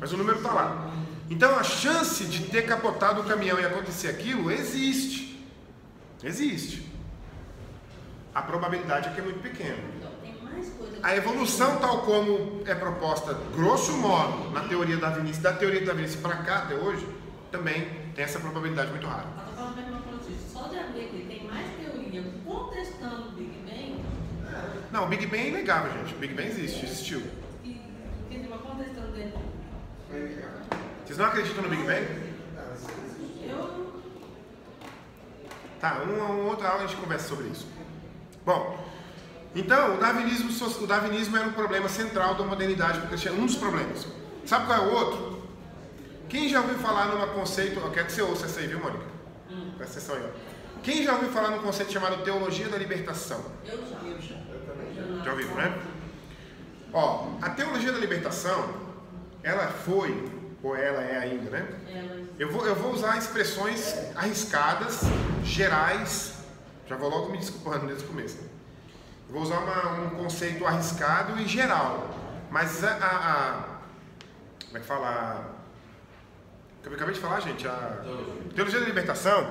Mas o número está lá. Então a chance de ter capotado o caminhão e acontecer aquilo existe. Existe. A probabilidade é que é muito pequena. Então, tem mais coisa. A evolução, tal como é proposta, grosso modo, na teoria darwinista, da teoria darwinista para cá até hoje, também tem essa probabilidade muito rara. Eu estou falando mesmo uma coisa disso. Só de abrir aqui, tem mais teoria contestando o Big Bang. Não, o Big Bang é inegável, gente. O Big Bang existiu. E tem uma contestando dele. Vocês não acreditam no Big Bang? Eu. Tá, uma outra aula a gente conversa sobre isso. Bom, então o darwinismo era um problema central da modernidade, porque tinha um dos problemas. Sabe qual é o outro? Quem já ouviu falar num conceito, eu quero que você ouça essa aí, viu, Mônica? Presta atenção aí, ó. Quem já ouviu falar num conceito chamado teologia da libertação? Eu já. Já ouviu, né? Ó, a teologia da libertação, ela foi, ou ela é ainda, né? Eu vou usar expressões arriscadas, gerais. Já vou logo me desculpando desde o começo. Né? Eu vou usar um conceito arriscado e geral. Mas como é que fala? Eu acabei de falar, gente. A teologia da libertação,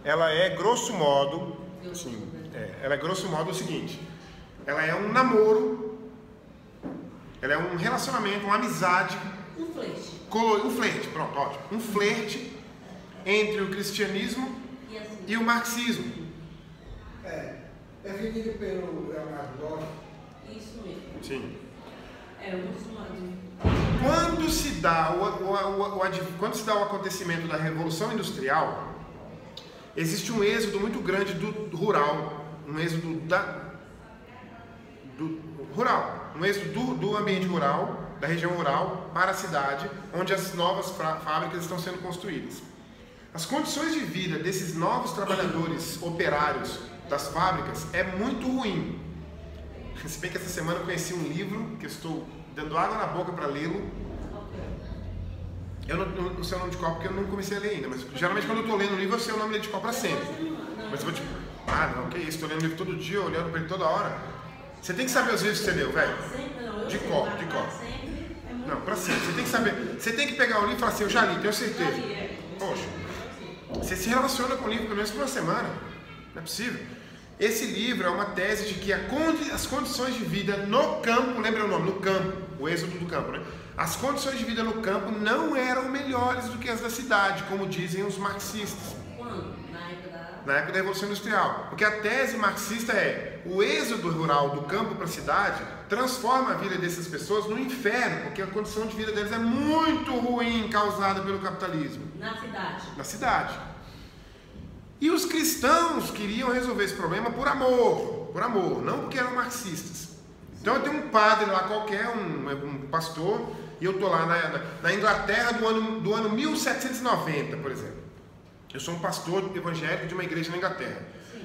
ela é grosso modo, assim, ela é grosso modo o seguinte. Ela é um namoro, ela é um relacionamento, uma amizade. Um flerte. Um flerte, pronto, ótimo. Um flerte entre o cristianismo e o marxismo. Definido pelo Leonardo Bloch. Isso mesmo. Sim. Quando se dá o acontecimento da Revolução Industrial, existe um êxodo muito grande do rural, um êxodo um êxodo do ambiente rural, da região rural, para a cidade, onde as novas fábricas estão sendo construídas. As condições de vida desses novos trabalhadores operários das fábricas é muito ruim. Se bem que essa semana eu conheci um livro que eu estou dando água na boca para lê-lo. Eu não sei o nome de qual porque eu não comecei a ler ainda, mas geralmente quando eu estou lendo um livro eu sei o nome de qual para sempre. Mas eu vou tipo, não, que isso, estou lendo livro todo dia, olhando para ele toda hora. Você tem que saber os livros que você leu, velho. De cor. Não, para sempre. Você tem que saber. Você tem que pegar o livro e falar assim, eu já li, tenho certeza. Poxa, você se relaciona com o livro pelo menos por uma semana. Não é possível. Esse livro é uma tese de que as condições de vida no campo, lembra o nome, no campo, o êxodo do campo, né? As condições de vida no campo não eram melhores do que as da cidade, como dizem os marxistas. Quando? Na época da Revolução Industrial. Porque a tese marxista é: o êxodo rural do campo para a cidade transforma a vida dessas pessoas no inferno, porque a condição de vida deles é muito ruim, causada pelo capitalismo. Na cidade? Na cidade. E os cristãos queriam resolver esse problema por amor, não porque eram marxistas. Então eu tenho um padre lá qualquer, um pastor, e eu estou lá na Inglaterra do ano 1790, por exemplo. Eu sou um pastor evangélico de uma igreja na Inglaterra.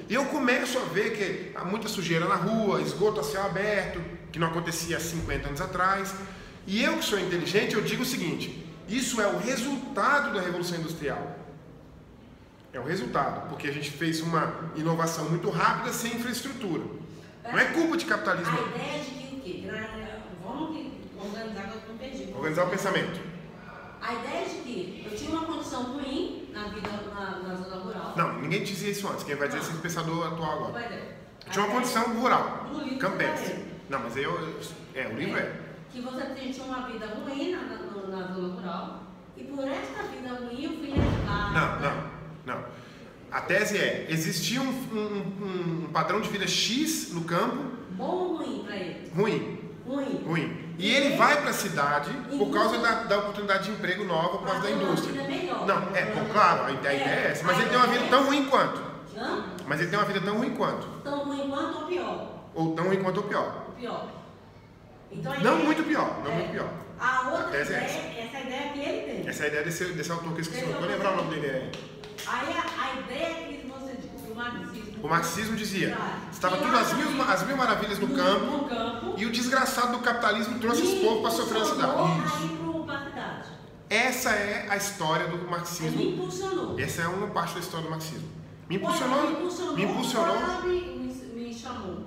E eu começo a ver que há muita sujeira na rua, esgoto a céu aberto, que não acontecia há 50 anos atrás. E eu que sou inteligente, eu digo o seguinte: isso é o resultado da Revolução Industrial. É o resultado, porque a gente fez uma inovação muito rápida sem infraestrutura. Não é culpa de capitalismo. A ideia de que o quê? Vamos organizar, que eu não perdi. Organizar o pensamento. A ideia de que eu tinha uma condição ruim na vida na zona rural. Não, ninguém dizia isso antes. Quem vai dizer é esse pensador atual agora. Eu tinha uma A condição rural, do livro campestre. que eu falei. Não, mas o livro é. Que você tinha uma vida ruim na zona rural, e por esta vida ruim eu fui levada. Não. A tese é: existia um padrão de vida X no campo. Bom ou ruim para ele? Ruim. E ele vai para a cidade por causa da oportunidade de emprego nova, por causa da indústria. Não, claro, a ideia é essa. Mas ele tem uma vida tão ruim quanto. Mas ele tem uma vida tão ruim quanto. Tão ruim quanto ou pior? Ou tão ruim quanto ou pior. Pior. Então, Não muito pior. A outra tese ideia, é essa ideia que ele tem. Essa é a ideia desse autor que eu esqueci. Não vou lembrar o nome dele aí. Aí a ideia que você diz, o marxismo. O marxismo dizia: estava tudo as mil maravilhas no campo, e o desgraçado do capitalismo trouxe os povos para sofrer na cidade. Essa é a história do marxismo. Me impulsionou. Essa é uma parte da história do marxismo. Me Me impulsionou. Me chamou.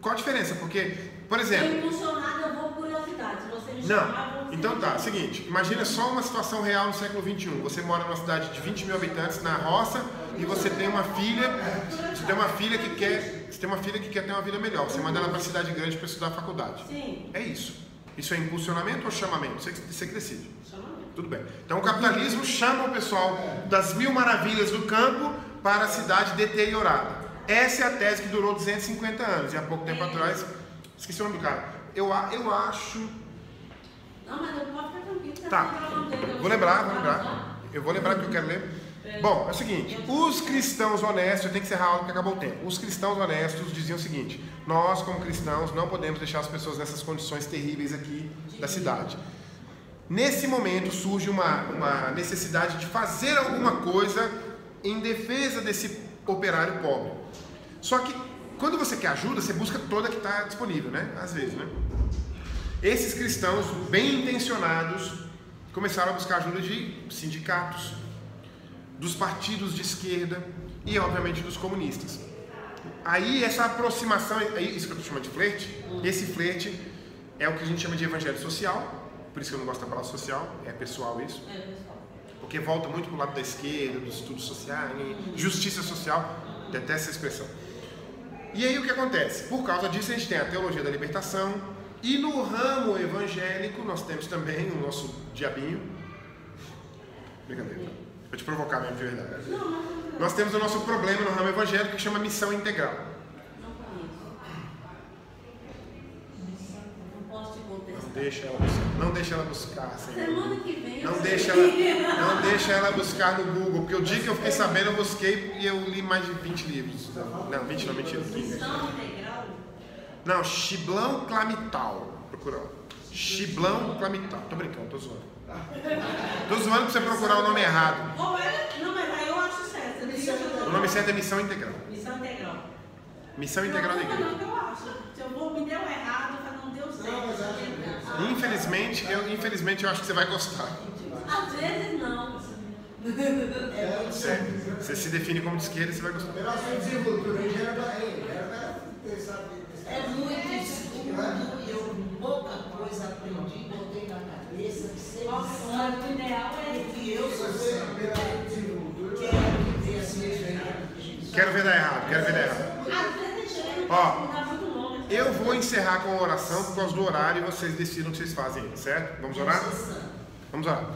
Qual a diferença? Porque, por exemplo. Eu impulsionado, eu vou por curiosidade. Se você me chamar, eu vou. Então tá, seguinte, imagina só uma situação real no século XXI. Você mora numa cidade de 20 mil habitantes na roça e você tem uma filha. Você tem uma filha que quer ter uma vida melhor. Você manda ela para a cidade grande para estudar a faculdade. Sim. É isso. Isso é impulsionamento ou chamamento? Você que decide. Chamamento. Tudo bem. Então o capitalismo chama o pessoal das mil maravilhas do campo para a cidade deteriorada. Essa é a tese que durou 250 anos. E há pouco tempo atrás, esqueci o nome do cara. Eu acho. Não, mas eu posso ficar tranquilo. Tá. Vou lembrar. Eu vou lembrar que eu quero ler. Bom, é o seguinte: os cristãos honestos, eu tenho que encerrar a aula porque acabou o tempo. Os cristãos honestos diziam o seguinte: nós, como cristãos, não podemos deixar as pessoas nessas condições terríveis aqui da cidade. Nesse momento surge uma necessidade de fazer alguma coisa em defesa desse operário pobre. Só que quando você quer ajuda, você busca toda que está disponível, né? Às vezes, né? Esses cristãos bem intencionados começaram a buscar ajuda de sindicatos, dos partidos de esquerda e, obviamente, dos comunistas. Aí essa aproximação, isso que eu estou chamando de flerte, esse flerte é o que a gente chama de evangelho social. Por isso que eu não gosto da palavra social, é pessoal isso. Porque volta muito para o lado da esquerda, dos estudos sociais, justiça social, detesto essa expressão. E aí o que acontece? Por causa disso a gente tem a teologia da libertação, e no ramo evangélico nós temos também o nosso diabinho. Brincadeira, vou te provocar mesmo de verdade. Nós temos o nosso problema no ramo evangélico que chama missão integral. Não deixa ela buscar. Semana que vem não deixa ela buscar no Google, porque o dia que eu fiquei sabendo, eu busquei e eu li mais de 20 livros. Não, 20 não, mentira. 15. Não, Chiblão Clamital. Procurou. Chiblão Clamital. Tô brincando, tô zoando. Tô zoando pra você procurar o nome errado. Não, mas aí eu acho certo. O nome certo é Missão Integral. Missão Integral. Missão Integral da Igreja. Não, eu acho. Se eu vou me deu errado, não deu certo. Infelizmente eu acho que você vai gostar. Às vezes não. Você se define como de esquerda e você vai gostar. É muito estudo e eu pouca coisa aprendi, botei na cabeça que ser O ideal é que eu sou Quero ver dar errado. Às vezes a gente Ó, dá muito longe. Eu vou encerrar com a oração por causa do horário e vocês decidam o que vocês fazem, certo? Vamos orar? Vamos orar.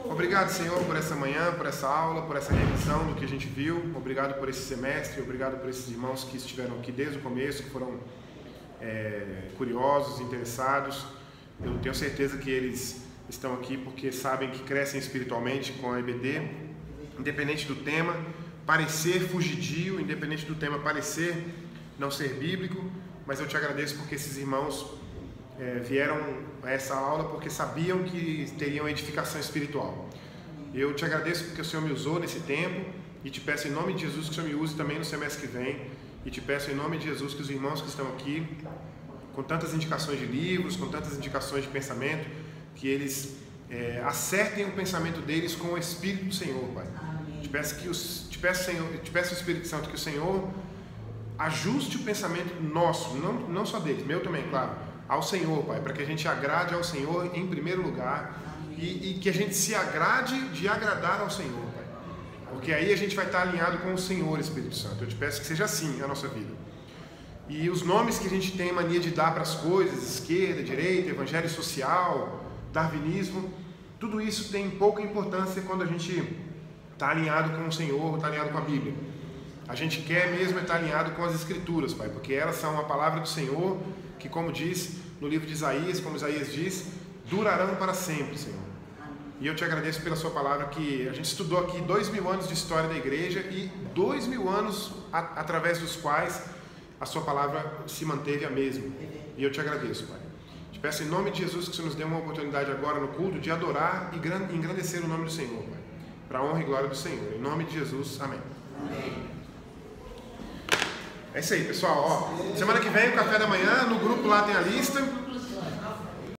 Obrigado, Senhor, por essa manhã, por essa aula, por essa revisão do que a gente viu. Obrigado por esse semestre, obrigado por esses irmãos que estiveram aqui desde o começo, que foram curiosos, interessados. Eu tenho certeza que eles estão aqui porque sabem que crescem espiritualmente com a EBD, independente do tema, parecer fugidio, independente do tema parecer não ser bíblico, mas eu te agradeço porque esses irmãos vieram a essa aula porque sabiam que teriam edificação espiritual. Eu te agradeço porque o Senhor me usou nesse tempo e te peço em nome de Jesus que o Senhor me use também no semestre que vem, e te peço em nome de Jesus que os irmãos que estão aqui, com tantas indicações de livros, com tantas indicações de pensamento, que eles acertem o pensamento deles com o Espírito do Senhor, Pai. Te peço, Espírito Santo, que o Senhor ajuste o pensamento nosso, não só deles, meu também, claro, ao Senhor, Pai, para que a gente agrade ao Senhor em primeiro lugar e que a gente se agrade de agradar ao Senhor, Pai, porque aí a gente vai estar alinhado com o Senhor, Espírito Santo. Eu te peço que seja assim a nossa vida. E os nomes que a gente tem mania de dar para as coisas, esquerda, direita, evangelho social, darwinismo, tudo isso tem pouca importância quando a gente está alinhado com o Senhor, está alinhado com a Bíblia. A gente quer mesmo estar alinhado com as Escrituras, Pai, porque elas são a palavra do Senhor, que, como diz no livro de Isaías, como Isaías diz, durarão para sempre, Senhor. E eu te agradeço pela sua palavra, que a gente estudou aqui 2000 anos de história da igreja e 2000 anos através dos quais a sua palavra se manteve a mesma. E eu te agradeço, Pai. Te peço em nome de Jesus que o Senhor nos dê uma oportunidade agora no culto de adorar e engrandecer o nome do Senhor, Pai, para a honra e glória do Senhor. Em nome de Jesus, amém. Amém. É isso aí, pessoal. Semana que vem, o café da manhã, no grupo lá tem a lista.